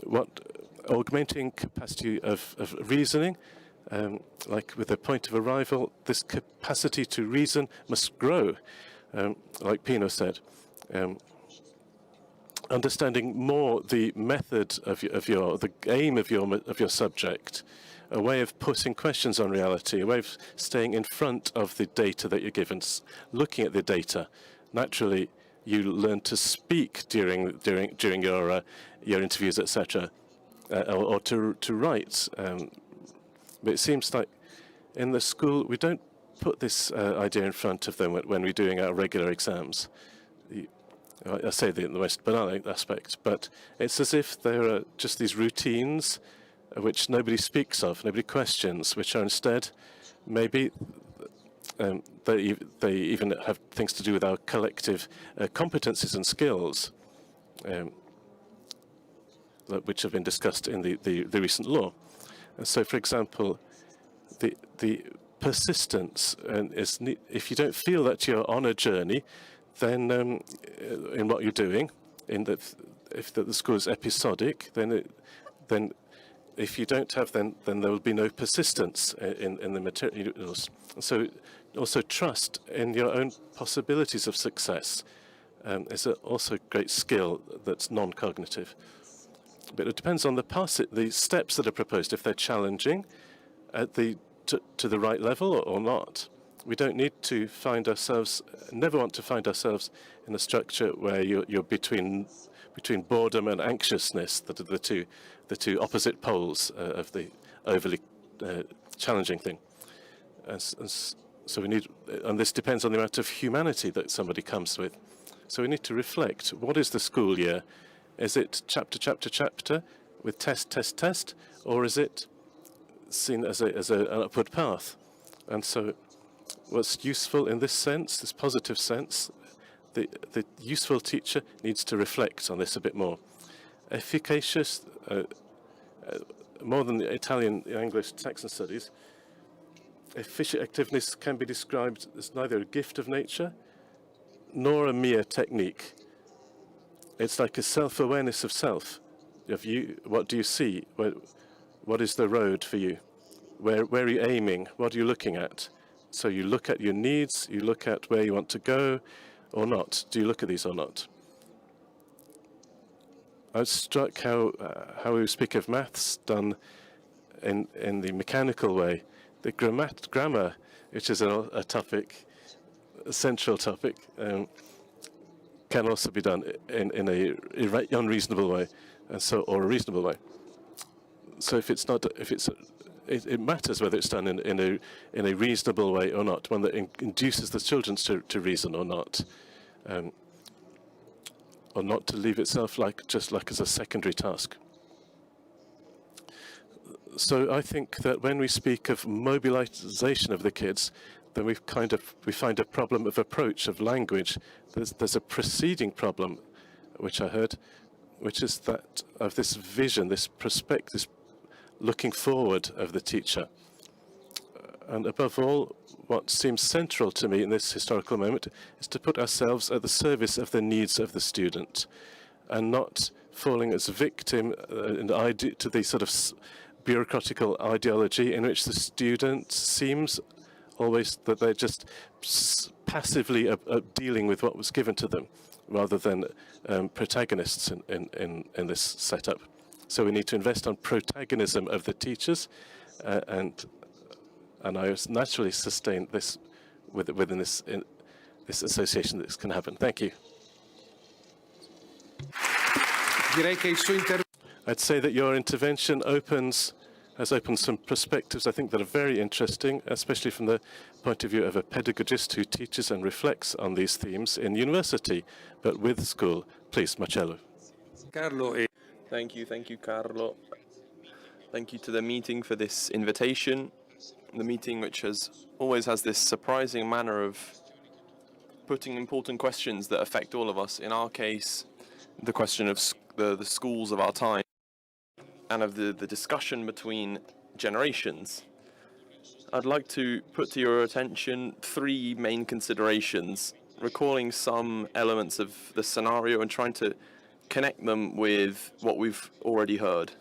What augmenting capacity of reasoning, like with a point of arrival, this capacity to reason must grow, like Pino said. Understanding more the method of the aim of your subject, a way of putting questions on reality, a way of staying in front of the data that you're given, looking at the data. Naturally, you learn to speak during your interviews, etc., or to write. But it seems like in the school we don't put this idea in front of them when we're doing our regular exams. I say the most banal aspect, but it's as if there are just these routines which nobody speaks of, nobody questions, which are instead maybe they even have things to do with our collective competencies and skills, which have been discussed in the recent law. And so, for example, the persistence is, if you don't feel that you're on a journey, then in what you're doing, if the school is episodic, then if you don't have, then there will be no persistence in the materials. So also trust in your own possibilities of success is also a great skill that's non-cognitive. But it depends on the steps that are proposed, if they're challenging at to the right level or not. We don't need to find ourselves, never want to find ourselves in a structure where you're between boredom and anxiousness, that are the two opposite poles of the overly challenging thing. So we need, and this depends on the amount of humanity that somebody comes with. So we need to reflect, what is the school year? Is it chapter with test, or is it seen as an upward path? And so what's useful in this sense, this positive sense, the useful teacher needs to reflect on this a bit more. Efficacious, more than the Italian, English, Saxon studies, efficient activeness can be described as neither a gift of nature nor a mere technique. it's like a self-awareness of self. Of you, what do you see? What is the road for you? Where are you aiming? What are you looking at? So you look at your needs, you look at where you want to go or not. Do you look at these or not? I was struck how we speak of maths done in the mechanical way. The grammar, which is a topic, a central topic, can also be done in a unreasonable way, or a reasonable way. So it matters whether it's done in a reasonable way or not, one that induces the children to reason or not to leave itself just like as a secondary task. So I think that when we speak of mobilization of the kids, then we find a problem of approach, of language. There's a preceding problem, which I heard, which is that of this vision, this prospect, this looking forward of the teacher. And above all, what seems central to me in this historical moment is to put ourselves at the service of the needs of the student and not falling as victim to the sort of bureaucratical ideology in which the student seems always that they're just passively dealing with what was given to them rather than protagonists in this setup. So we need to invest on protagonism of the teachers, and I naturally sustain this within this association that this can happen. Thank you. I'd say that your intervention has opened some perspectives I think that are very interesting, especially from the point of view of a pedagogist who teaches and reflects on these themes in university, but with school. Please, Marcello. Carlo. Thank you, Carlo. Thank you to the meeting for this invitation. The meeting which always has this surprising manner of putting important questions that affect all of us. In our case, the question of the schools of our time and of the discussion between generations. I'd like to put to your attention 3 main considerations, recalling some elements of the scenario and trying to connect them with what we've already heard.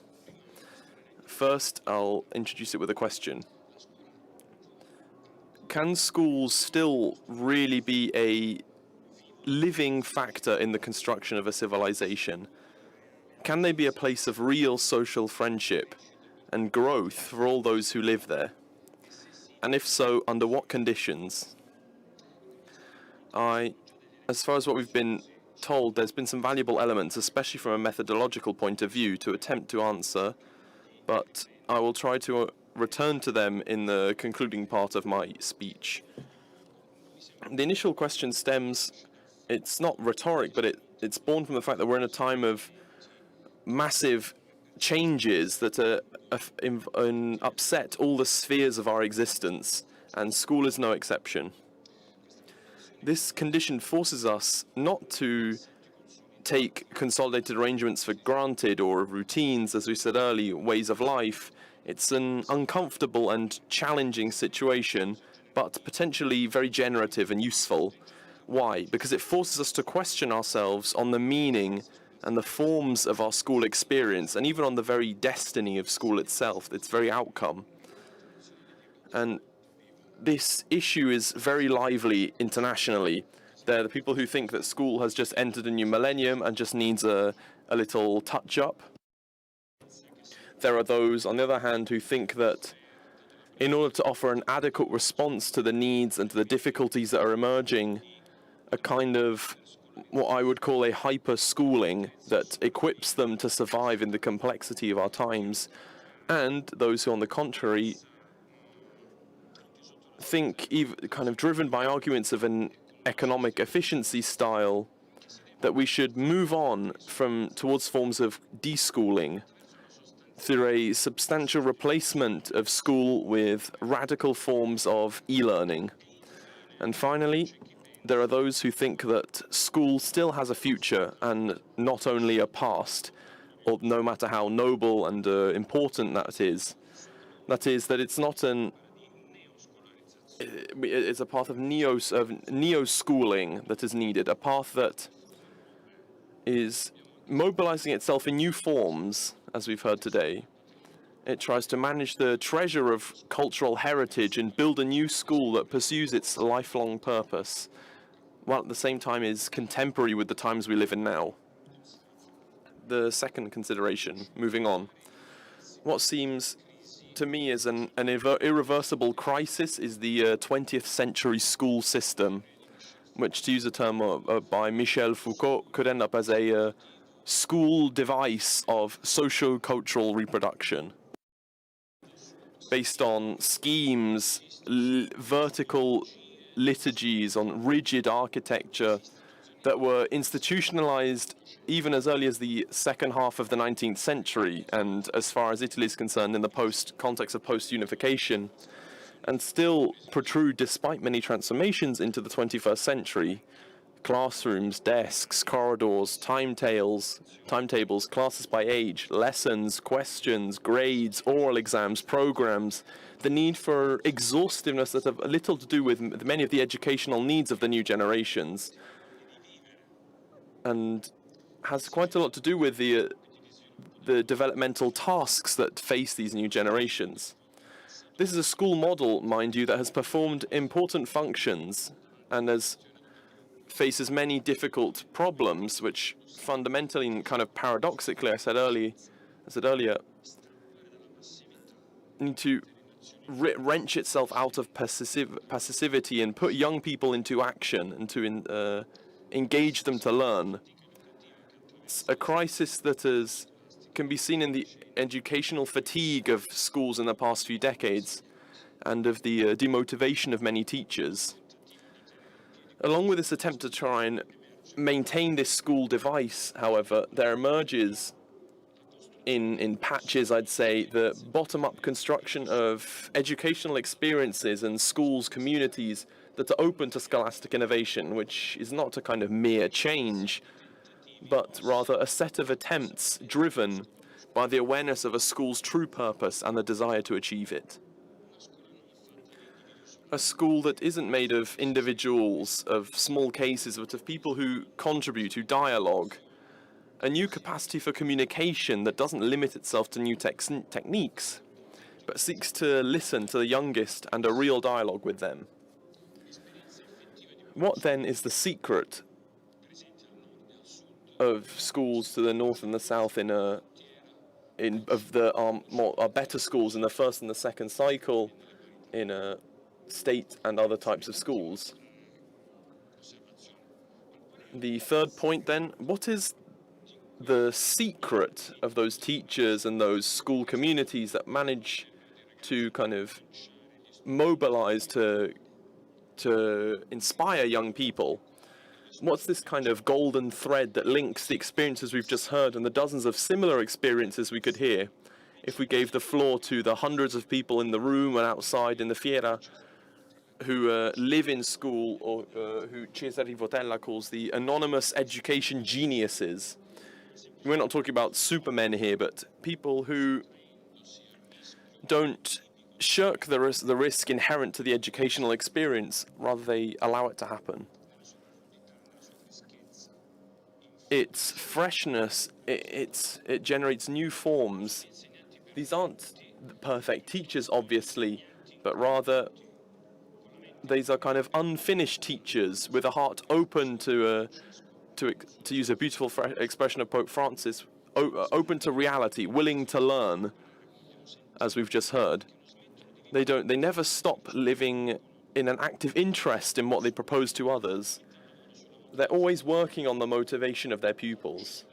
First, I'll introduce it with a question. Can schools still really be a living factor in the construction of a civilization? Can they be a place of real social friendship and growth for all those who live there? And if so, under what conditions? As far as what we've been told, there's been some valuable elements, especially from a methodological point of view, to attempt to answer, but I will try to return to them in the concluding part of my speech. The initial question stems, it's not rhetoric, but it's born from the fact that we're in a time of massive changes that upset all the spheres of our existence, and school is no exception. This condition forces us not to take consolidated arrangements for granted or routines, as we said earlier, ways of life. It's an uncomfortable and challenging situation, but potentially very generative and useful. Why? Because it forces us to question ourselves on the meaning and the forms of our school experience, and even on the very destiny of school itself, its very outcome. And this issue is very lively internationally. There are the people who think that school has just entered a new millennium and just needs a little touch-up. There are those, on the other hand, who think that in order to offer an adequate response to the needs and to the difficulties that are emerging, a kind of what I would call a hyper-schooling that equips them to survive in the complexity of our times, and those who, on the contrary, think, even kind of driven by arguments of an economic efficiency style, that we should move on towards forms of deschooling through a substantial replacement of school with radical forms of e-learning. And finally, there are those who think that school still has a future and not only a past, or no matter how noble and important that is. That is, that it's not it's a path of neo-schooling that is needed, a path that is mobilizing itself in new forms, as we've heard today. It tries to manage the treasure of cultural heritage and build a new school that pursues its lifelong purpose, while at the same time is contemporary with the times we live in now. The second consideration, moving on. What seems to me as an irreversible crisis is the 20th century school system, which, to use a term by Michel Foucault, could end up as a school device of socio-cultural reproduction, based on schemes, vertical liturgies, on rigid architecture that were institutionalized even as early as the second half of the 19th century, and as far as Italy is concerned, in the context of post-unification, and still protrude, despite many transformations, into the 21st century. Classrooms, desks, corridors, timetables, classes by age, lessons, questions, grades, oral exams, programs, the need for exhaustiveness that have little to do with many of the educational needs of the new generations, and has quite a lot to do with the developmental tasks that face these new generations. This is a school model, mind you, that has performed important functions and faces many difficult problems, which fundamentally and kind of paradoxically, I said earlier, need to wrench itself out of passivity and put young people into action and to engage them to learn. It's a crisis that can be seen in the educational fatigue of schools in the past few decades and of the demotivation of many teachers. Along with this attempt to try and maintain this school device, however, there emerges in patches, I'd say, the bottom-up construction of educational experiences and schools, communities that are open to scholastic innovation, which is not a kind of mere change, but rather a set of attempts driven by the awareness of a school's true purpose and the desire to achieve it. A school that isn't made of individuals, of small cases, but of people who contribute, who dialogue. A new capacity for communication that doesn't limit itself to new techniques, but seeks to listen to the youngest and a real dialogue with them. What then is the secret of schools to the north and the south our better schools in the first and the second cycle, in state and other types of schools? The third point then, what is the secret of those teachers and those school communities that manage to kind of mobilize to inspire young people? What's this kind of golden thread that links the experiences we've just heard and the dozens of similar experiences we could hear if we gave the floor to the hundreds of people in the room and outside in the fiera who live in school, or who Cesare Votella calls the anonymous education geniuses? We're not talking about supermen here, but people who don't shirk the risk inherent to the educational experience, rather they allow it to happen. Its freshness, it generates new forms. These aren't perfect teachers, obviously, but rather these are kind of unfinished teachers with a heart open to use a beautiful expression of Pope Francis, open to reality, willing to learn, as we've just heard. They never stop living in an active interest in what they propose to others. They're always working on the motivation of their pupils.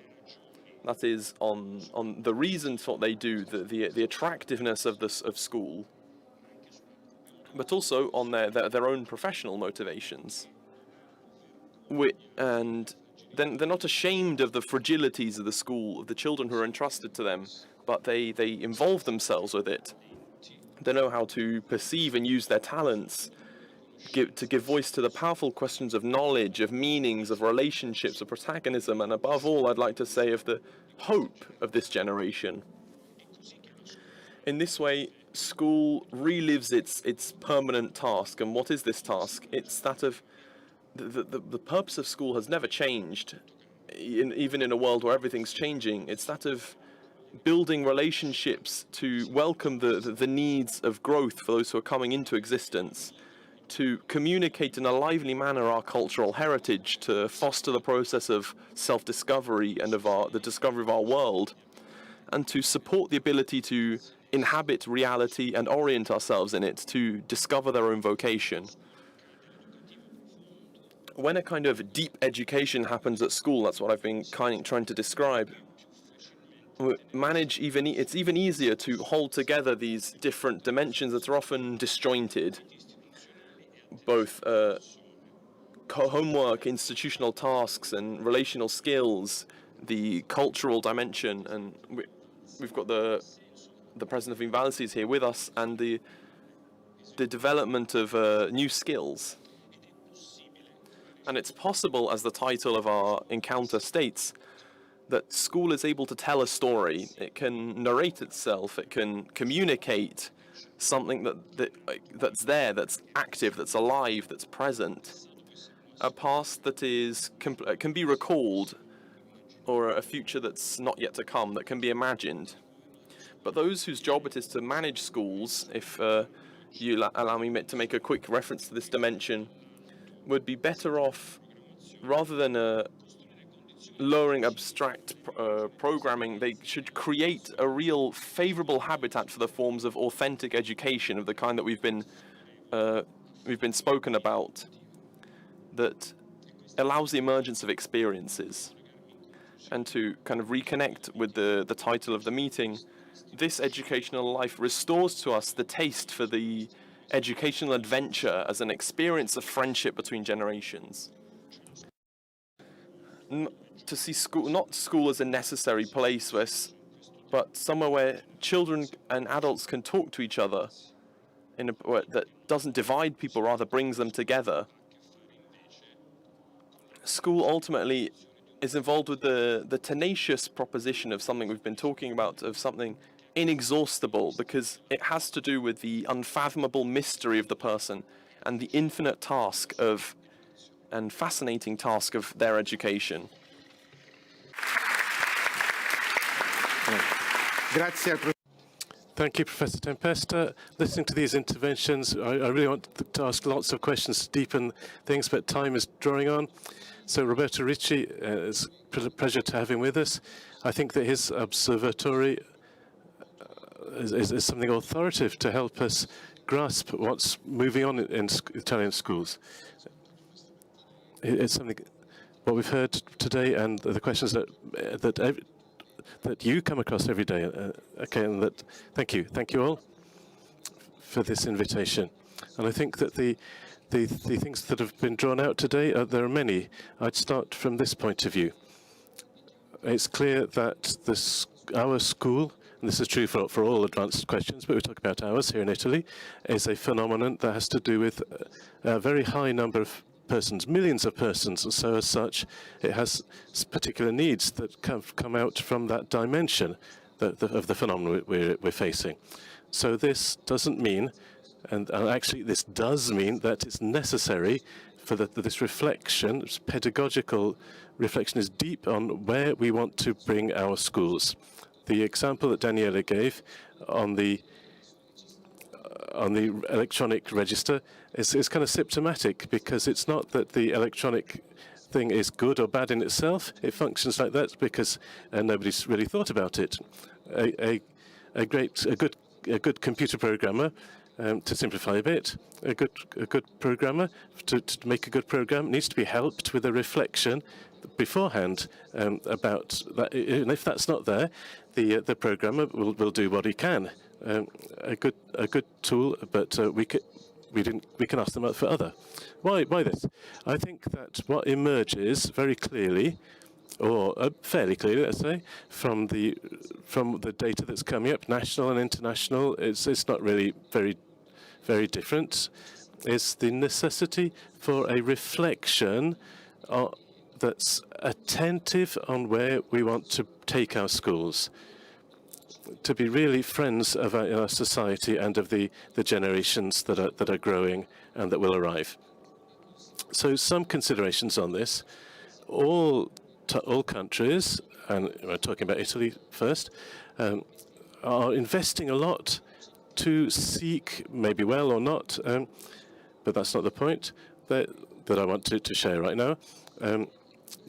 That is, on the reasons for what they do, the attractiveness of school, but also on their own professional motivations. And then they're not ashamed of the fragilities of the school, of the children who are entrusted to them, but they involve themselves with it. They know how to perceive and use their talents, to give voice to the powerful questions of knowledge, of meanings, of relationships, of protagonism, and above all, I'd like to say, of the hope of this generation. In this way, school relives its permanent task. And what is this task? It's that of the purpose of school has never changed. even in a world where everything's changing. It's that of building relationships to welcome the needs of growth for those who are coming into existence, to communicate in a lively manner our cultural heritage, to foster the process of self-discovery and of the discovery of our world, and to support the ability to inhabit reality and orient ourselves in it, to discover their own vocation. When a kind of deep education happens at school, that's what I've been trying to describe, it's even easier to hold together these different dimensions that are often disjointed, both homework, institutional tasks, and relational skills, the cultural dimension, and we've got the president of INVALSI is here with us, and the development of new skills. And it's possible, as the title of our encounter states, that school is able to tell a story. It can narrate itself. It can communicate something that's there, that's active, that's alive, that's present. A past that can be recalled, or a future that's not yet to come, that can be imagined. But those whose job it is to manage schools, if you allow me to make a quick reference to this dimension, would be better off, rather than lowering abstract programming, they should create a real favorable habitat for the forms of authentic education of the kind that we've been spoken about, that allows the emergence of experiences. And to kind of reconnect with the title of the meeting, this educational life restores to us the taste for the educational adventure as an experience of friendship between generations. To see school, not school as a necessary place, but somewhere where children and adults can talk to each other in a way that doesn't divide people, rather brings them together. School ultimately is involved with the tenacious proposition of something we've been talking about, of something inexhaustible, because it has to do with the unfathomable mystery of the person and the infinite task and fascinating task of their education. Thank you, Professor Tempesta. Listening to these interventions, I really want to ask lots of questions to deepen things, but time is drawing on. So Roberto Ricci, it's a pleasure to have him with us. I think that his observatory is something authoritative to help us grasp what's moving on in Italian schools. It's something, what we've heard today, and the questions that you come across every day. Okay, and thank you all for this invitation. And I think that the things that have been drawn out today, there are many. I'd start from this point of view. It's clear that our school, and this is true for all advanced questions, but we talk about ours here in Italy, is a phenomenon that has to do with a very high number of persons, millions of persons, and so as such, it has particular needs that come out from that dimension of the phenomenon we're facing. So this doesn't mean, and actually this does mean, that it's necessary for this reflection, this pedagogical reflection, is deep on where we want to bring our schools. The example that Daniela gave on the electronic register is kind of symptomatic, because it's not that the electronic thing is good or bad in itself. It functions like that because nobody's really thought about it. A good computer programmer, to simplify a bit, a good programmer to make a good program needs to be helped with a reflection beforehand about that. And if that's not there, the programmer will do what he can. A good tool, but we can ask them for other. Why this? I think that what emerges very clearly, or fairly clearly, let's say, from the data that's coming up, national and international, it's not really very different, is the necessity for a reflection that's attentive on where we want to take our schools, to be really friends of our society and of the generations that are growing and that will arrive. So some considerations on this. All all countries, and we're talking about Italy first, are investing a lot to seek, maybe well or not, but that's not the point that I want to share right now.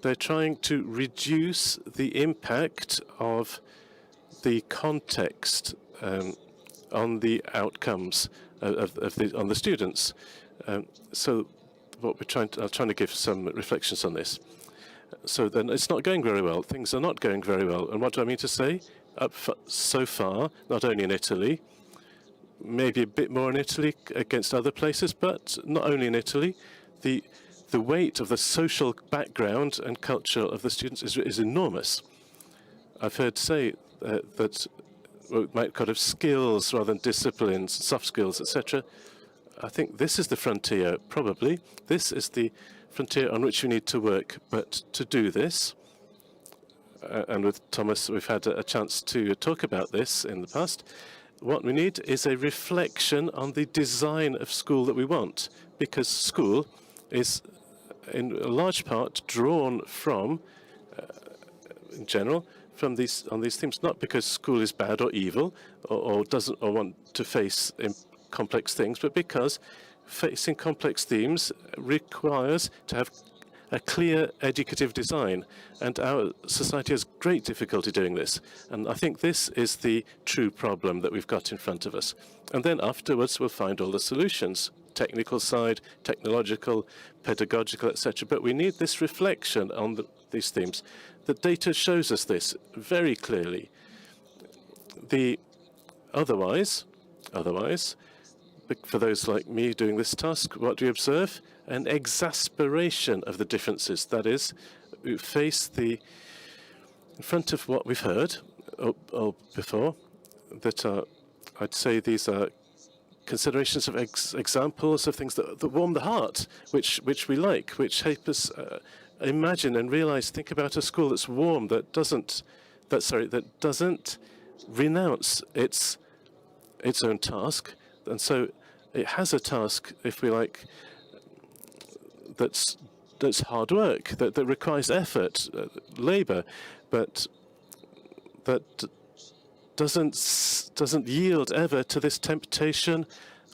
They're trying to reduce the impact of the context on the outcomes on the students. So what I'm trying to give some reflections on this. So then it's not going very well. Things are not going very well. And what do I mean to say? So far, not only in Italy, maybe a bit more in Italy against other places, but not only in Italy, the weight of the social background and culture of the students is enormous. I've heard say that we might call it skills rather than disciplines, soft skills, etc. I think this is the frontier, probably. This is the frontier on which we need to work. But to do this, and with Thomas, we've had a chance to talk about this in the past, what we need is a reflection on the design of school that we want, because school is in a large part drawn from, in general, on these themes, not because school is bad or evil or doesn't want to face complex things, but because facing complex themes requires to have a clear educative design, and our society has great difficulty doing this. And I think this is the true problem that we've got in front of us. And then afterwards we'll find all the solutions, technical side, technological, pedagogical, etc. But we need this reflection on these themes. The data shows us this very clearly. Otherwise, for those like me doing this task, what do we observe? An exasperation of the differences. That is, we face in front of what we've heard before, that I'd say these are considerations of examples of things that warm the heart, which we like, which help us imagine and realize, think about a school that's warm, that doesn't renounce its own task. And so it has a task, if we like, that's hard work, that requires effort, labor, but that doesn't yield ever to this temptation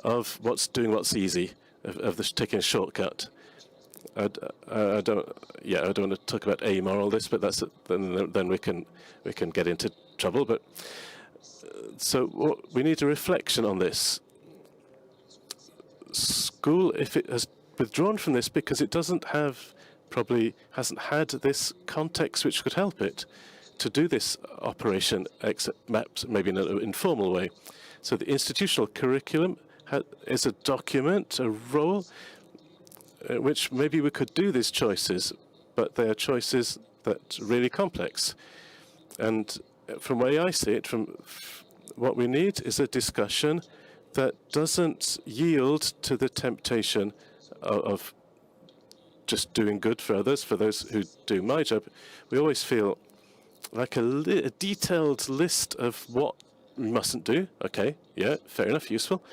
of what's easy, of taking a shortcut. I don't want to talk about amoral this, but then we can get into trouble. But so we need a reflection on this. School, if it has withdrawn from this because it probably hasn't had this context which could help it to do this operation, except maps maybe in an informal way. So the institutional curriculum is a document, a role, which maybe we could do these choices, but they are choices that are really complex. And from the way I see it, from what we need is a discussion that doesn't yield to the temptation of just doing good for others, for those who do my job. We always feel like a detailed list of what we mustn't do. Okay, yeah, fair enough, useful.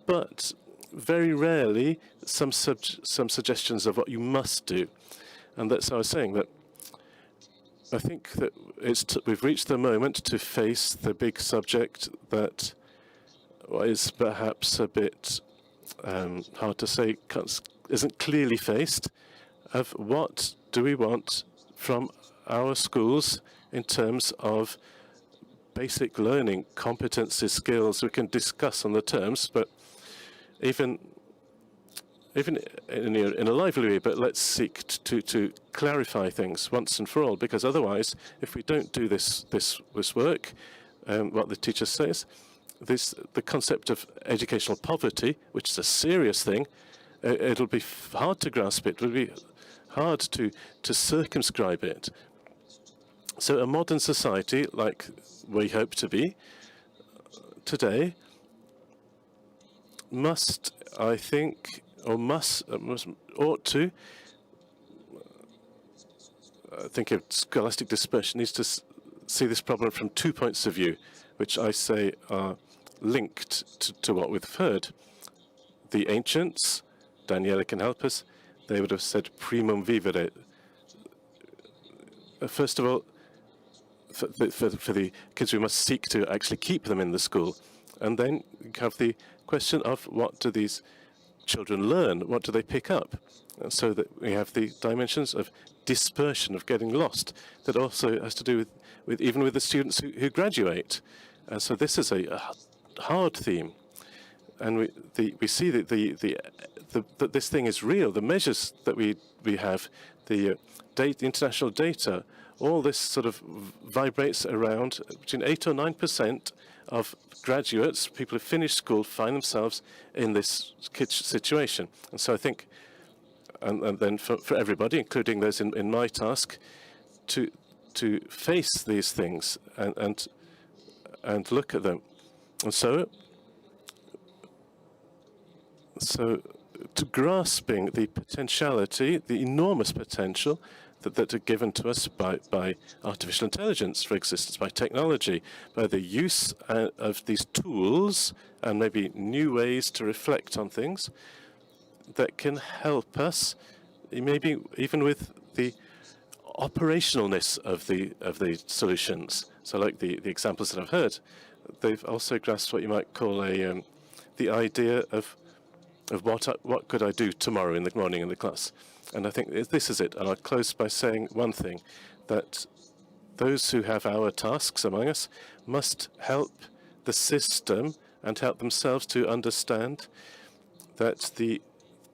But very rarely some suggestions of what you must do. And that's how I was saying that I think that we've reached the moment to face the big subject that is perhaps a bit hard to say, isn't clearly faced, of what do we want from our schools in terms of basic learning, competencies, skills. We can discuss on the terms, but even in a lively way, but let's seek to clarify things once and for all, because otherwise, if we don't do this work, what the teacher says, the concept of educational poverty, which is a serious thing, it'll be hard to grasp it. It'll be hard to circumscribe it. So a modern society, like we hope to be today, must, I think, or ought to, I think of scholastic dispersion, needs to see this problem from 2 points of view, which I say are linked to what we've heard. The ancients, Daniela can help us, they would have said primum vivere, first of all, for the kids, we must seek to actually keep them in the school. And then you have the question of what do these children learn? What do they pick up? And so that we have the dimensions of dispersion, of getting lost, that also has to do with even with the students who graduate. And so this is a hard theme. And we see that that this thing is real. The measures that we have, the international data, all this sort of vibrates around between 8 or 9% of graduates, people who finish school, find themselves in this situation. And so I think, and then for everybody, including those in my task, to face these things and look at them. And so to grasping the potentiality, the enormous potential that are given to us by artificial intelligence for existence, by technology, by the use of these tools and maybe new ways to reflect on things that can help us, maybe even with the operationalness of the solutions. So like the examples that I've heard, they've also grasped what you might call the idea of what could I do tomorrow in the morning in the class. And I think this is it. And I'll close by saying one thing, that those who have our tasks among us must help the system and help themselves to understand that the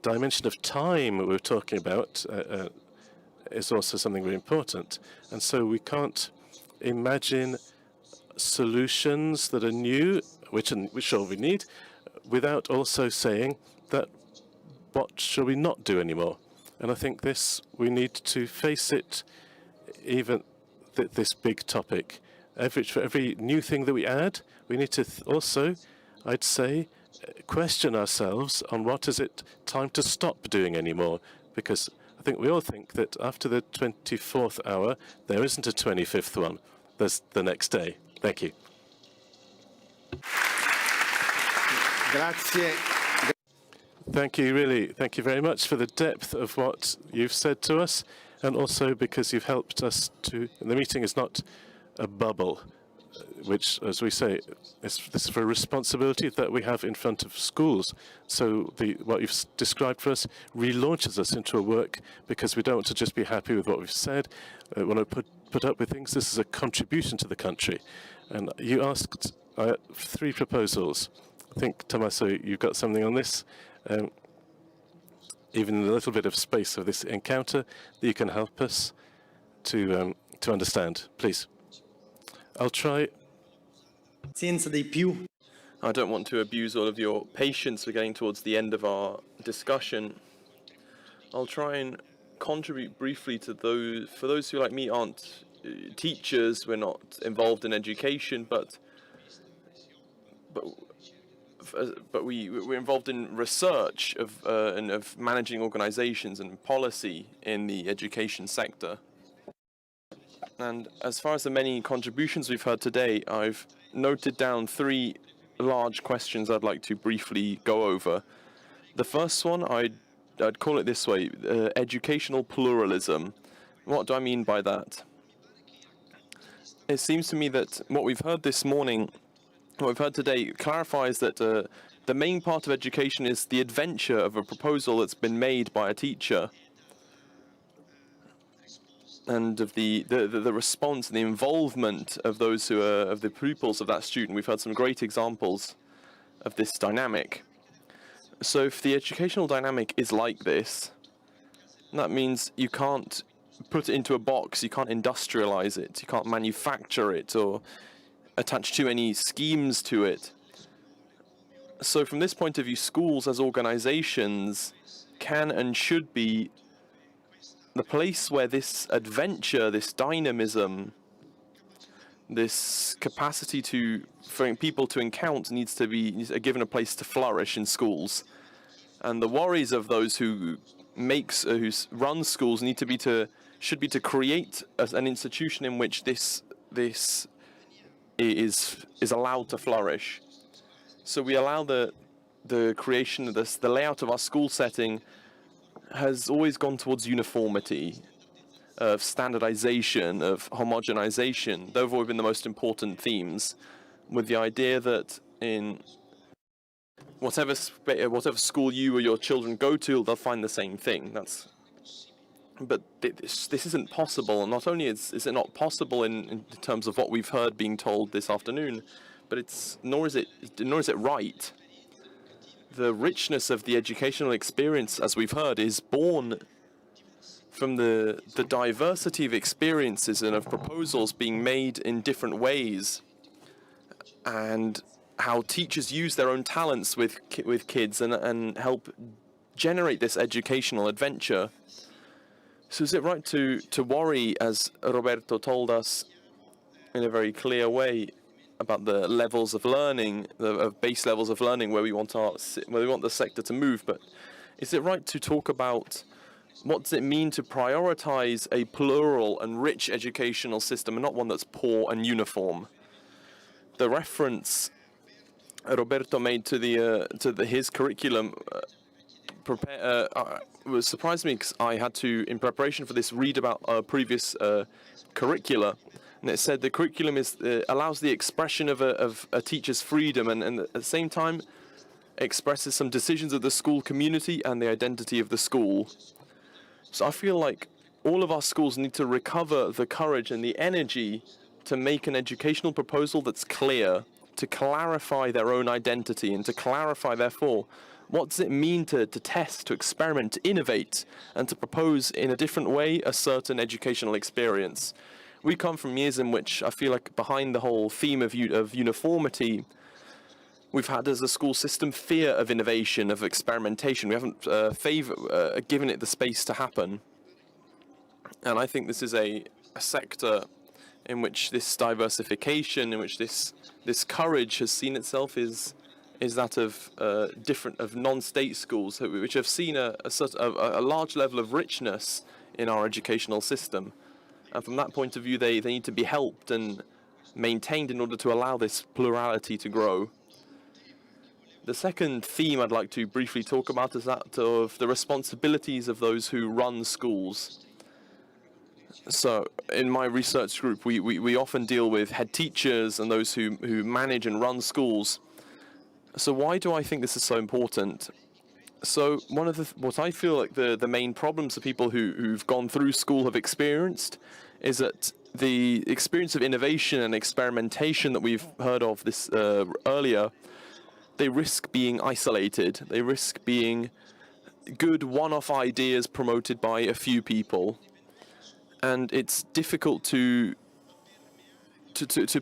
dimension of time we're talking about is also something very important. And so we can't imagine solutions that are new, which all we need, without also saying that what shall we not do anymore? And I think we need to face it, even this big topic. For every new thing that we add, we need to also, I'd say, question ourselves on what is it time to stop doing anymore. Because I think we all think that after the 24th hour, there isn't a 25th one. There's the next day. Thank you. Grazie. Thank you, really. Thank you very much for the depth of what you've said to us, and also because you've helped us to. The meeting is not a bubble, which, as we say, this is for a responsibility that we have in front of schools. So what you've described for us relaunches us into a work, because we don't want to just be happy with what we've said. We want to put up with things. This is a contribution to the country. And you asked 3 proposals. I think, Tommaso, you've got something on this. Even in a little bit of space of this encounter, that you can help us to understand. Please. I'll try. I don't want to abuse all of your patience. We're getting towards the end of our discussion. I'll try and contribute briefly to for those who, like me, aren't teachers. We're not involved in education, but we're involved in research of managing organizations and policy in the education sector. And as far as the many contributions we've heard today, I've noted down 3 large questions I'd like to briefly go over. The first one, I'd call it this way, educational pluralism. What do I mean by that? It seems to me that what we've heard this morning, what we've heard today, clarifies that the main part of education is the adventure of a proposal that's been made by a teacher, and of the response and the involvement of those who are of the pupils of that student. We've heard some great examples of this dynamic. So if the educational dynamic is like this, that means you can't put it into a box, you can't industrialize it, you can't manufacture it or attach too many schemes to it. So from this point of view, schools as organizations can and should be the place where this adventure, this dynamism, this capacity for people to encounter needs to be given a place to flourish in schools. And the worries of those who run schools should be to create an institution in which this is allowed to flourish. So we allow the creation of the layout of our school setting has always gone towards uniformity. of standardization, of homogenization. Those have always been the most important themes, with the idea that in whatever school you or your children go to, they'll find the same thing. But this isn't possible. And not only is it not possible in terms of what we've heard being told this afternoon, but nor is it right. The richness of the educational experience, as we've heard, is born from the diversity of experiences and of proposals being made in different ways, and how teachers use their own talents with kids and help generate this educational adventure. So is it right to worry, as Roberto told us in a very clear way, about the levels of learning, of base levels of learning where we want the sector to move? But is it right to talk about what does it mean to prioritize a plural and rich educational system and not one that's poor and uniform? The reference Roberto made to his curriculum was surprised me, because I had to, in preparation for this, read about previous curricula, and it said the curriculum allows the expression of a teacher's freedom, and at the same time expresses some decisions of the school community and the identity of the school. So I feel like all of our schools need to recover the courage and the energy to make an educational proposal that's clear, to clarify their own identity, and to clarify, therefore, what does it mean to test, to experiment, to innovate, and to propose in a different way a certain educational experience. We come from years in which I feel like behind the whole theme of uniformity, we've had as a school system fear of innovation, of experimentation. We haven't given it the space to happen. And I think this is a sector in which this diversification, in which this courage has seen itself is that of non-state schools, which have seen a large level of richness in our educational system. And from that point of view, they need to be helped and maintained in order to allow this plurality to grow. The second theme I'd like to briefly talk about is that of the responsibilities of those who run schools. So in my research group, we often deal with head teachers and those who manage and run schools. So why do I think this is so important? So what I feel like the main problems that people who've gone through school have experienced is that the experience of innovation and experimentation that we've heard of this earlier, they risk being isolated. They risk being good one-off ideas promoted by a few people. And it's difficult to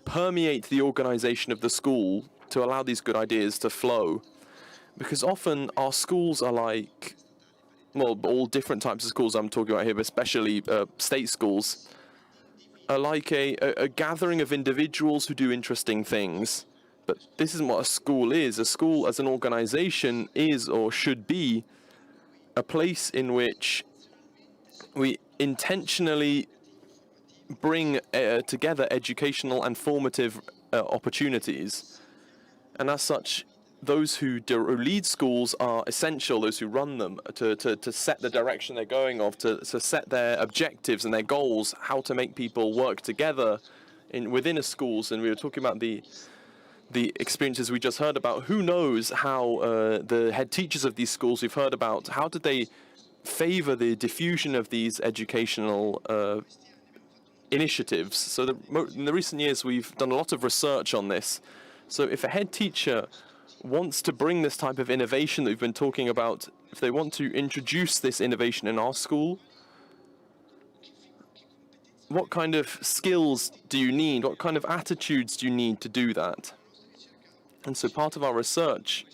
permeate the organization of the school to allow these good ideas to flow. Because often our schools are like, well, all different types of schools I'm talking about here, but especially state schools, are like a gathering of individuals who do interesting things. But this isn't what a school is. A school as an organization is, or should be, a place in which we intentionally bring together educational and formative opportunities. And as such, those who lead schools are essential, those who run them, to set the direction they're going of, to set their objectives and their goals, how to make people work together within a schools. And we were talking about the experiences we just heard about. Who knows how the head teachers of these schools we've heard about, how did they favor the diffusion of these educational initiatives? So in the recent years, we've done a lot of research on this. So if a head teacher wants to bring this type of innovation that we've been talking about, if they want to introduce this innovation in our school, what kind of skills do you need? What kind of attitudes do you need to do that? And so part of our research,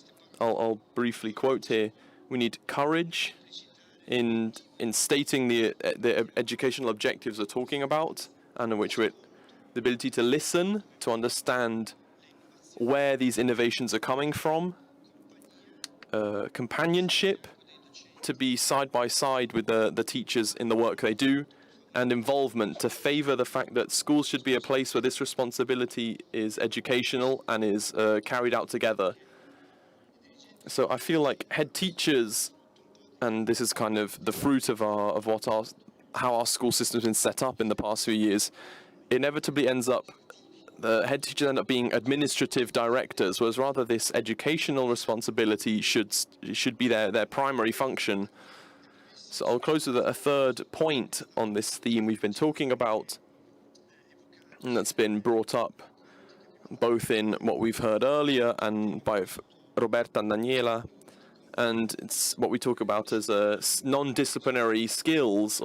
I'll briefly quote here, we need courage in stating the educational objectives we're talking about, and in which the ability to listen, to understand where these innovations are coming from, companionship, to be side by side with the teachers in the work they do, and involvement, to favor the fact that schools should be a place where this responsibility is educational and is carried out together. So I feel like head teachers, and this is kind of the fruit of what our how our school system's been set up in the past few years, inevitably ends up, the head teachers end up being administrative directors, whereas rather this educational responsibility should be their primary function. So I'll close with a third point on this theme we've been talking about, and that's been brought up both in what we've heard earlier and by Roberto and Daniela, and it's what we talk about as non-disciplinary skills.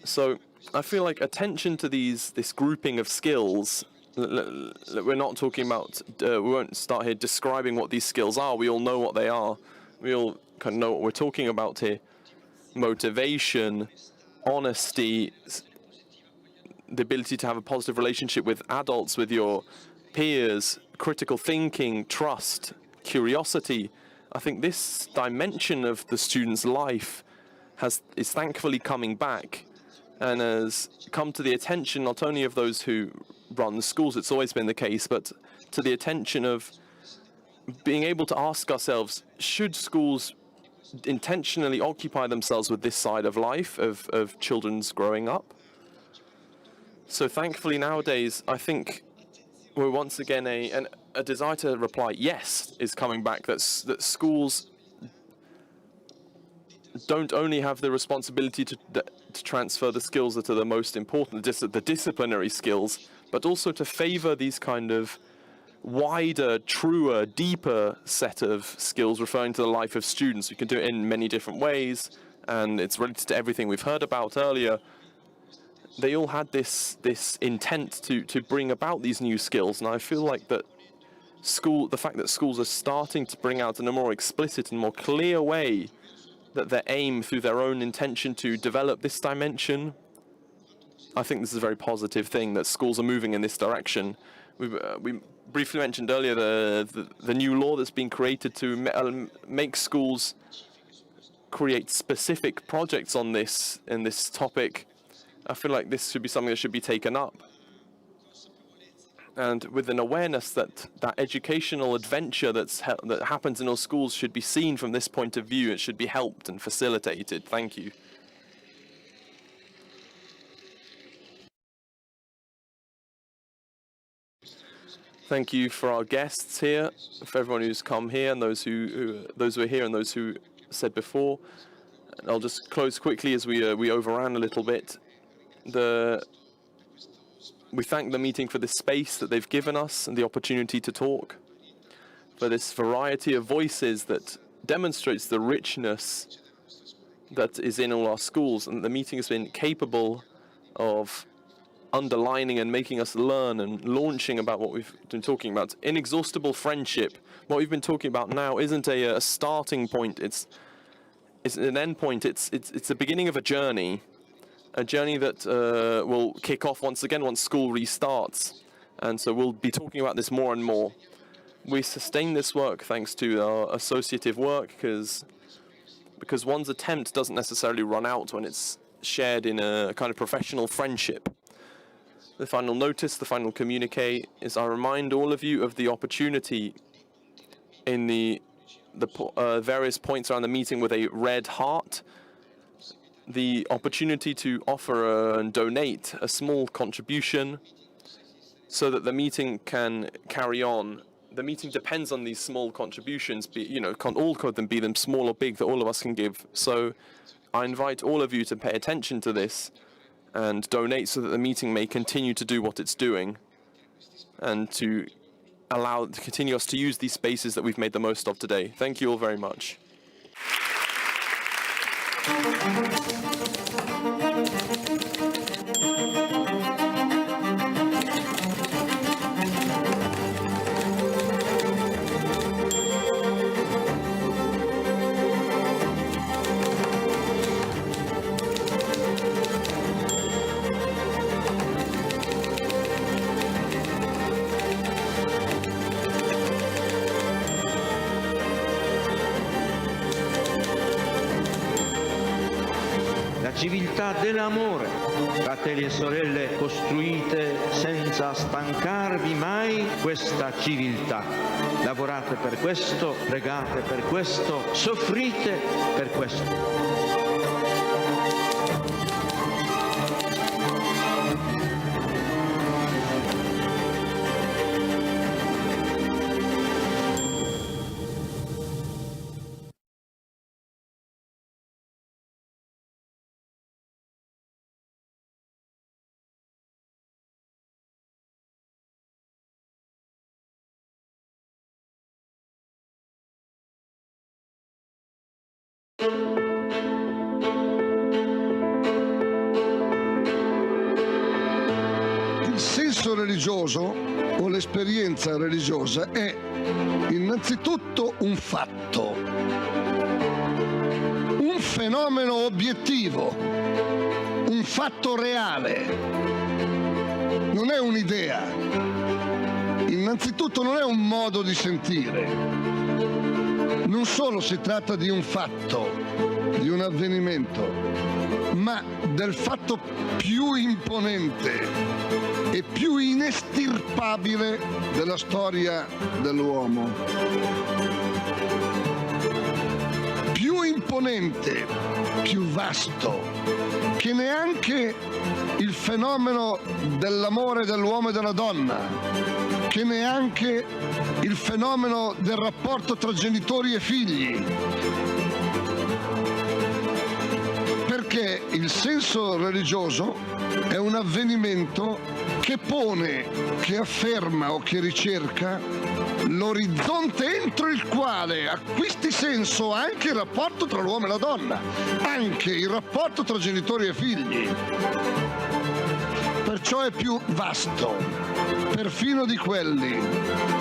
So I feel like attention to this grouping of skills, we're not talking about, we won't start here describing what these skills are. We all know what they are. We all kind of know what we're talking about here. Motivation, honesty, the ability to have a positive relationship with adults, with your peers, critical thinking, trust, curiosity. I think this dimension of the student's life is thankfully coming back and has come to the attention not only of those who run the schools, it's always been the case, but to the attention of being able to ask ourselves, should schools intentionally occupy themselves with this side of life, of children's growing up? So thankfully nowadays, I think we're once again a desire to reply yes is coming back, that schools don't only have the responsibility to transfer the skills that are the most important, the disciplinary skills, but also to favor these kind of wider, truer, deeper set of skills referring to the life of students. We can do it in many different ways, and it's related to everything we've heard about earlier. They all had this intent to bring about these new skills, and I feel like that the fact that schools are starting to bring out in a more explicit and more clear way that their aim through their own intention to develop this dimension, I think this is a very positive thing that schools are moving in this direction. We briefly mentioned earlier the new law that's been created to make schools create specific projects on this topic. I feel like this should be something that should be taken up. And with an awareness that educational adventure that happens in our schools should be seen from this point of view. It should be helped and facilitated. Thank you. Thank you for our guests here, for everyone who's come here, and those who are here and those who said before. And I'll just close quickly as we overran a little bit. We thank the meeting for the space that they've given us and the opportunity to talk, for this variety of voices that demonstrates the richness that is in all our schools, and the meeting has been capable of underlining and making us learn and launching about what we've been talking about. Inexhaustible friendship. What we've been talking about now isn't a starting point, it's an end point, it's the beginning of a journey that will kick off once again once school restarts. And so we'll be talking about this more and more. We sustain this work thanks to our associative work, because one's attempt doesn't necessarily run out when it's shared in a kind of professional friendship. The final notice, the final communique, is I remind all of you of the opportunity in the various points around the meeting with a red heart, the opportunity to offer and donate a small contribution so that the meeting can carry on. The meeting depends on these small contributions, can't all of them be them small or big, that all of us can give. So I invite all of you to pay attention to this and donate so that the meeting may continue to do what it's doing, and to continue us to use these spaces that we've made the most of today. Thank you all very much. Civiltà dell'amore, fratelli e sorelle, costruite senza stancarvi mai questa civiltà. Lavorate per questo, pregate per questo, soffrite per questo. Il senso religioso o l'esperienza religiosa è innanzitutto un fatto, un fenomeno obiettivo, un fatto reale, non è un'idea, innanzitutto non è un modo di sentire, non solo si tratta di un fatto, di un avvenimento, ma del fatto più imponente e più inestirpabile della storia dell'uomo. Più imponente, più vasto, che neanche il fenomeno dell'amore dell'uomo e della donna, che neanche il fenomeno del rapporto tra genitori e figli. Perché il senso religioso è un avvenimento che pone, che afferma o che ricerca l'orizzonte entro il quale acquisti senso anche il rapporto tra l'uomo e la donna, anche il rapporto tra genitori e figli. Perciò è più vasto, perfino di quelli.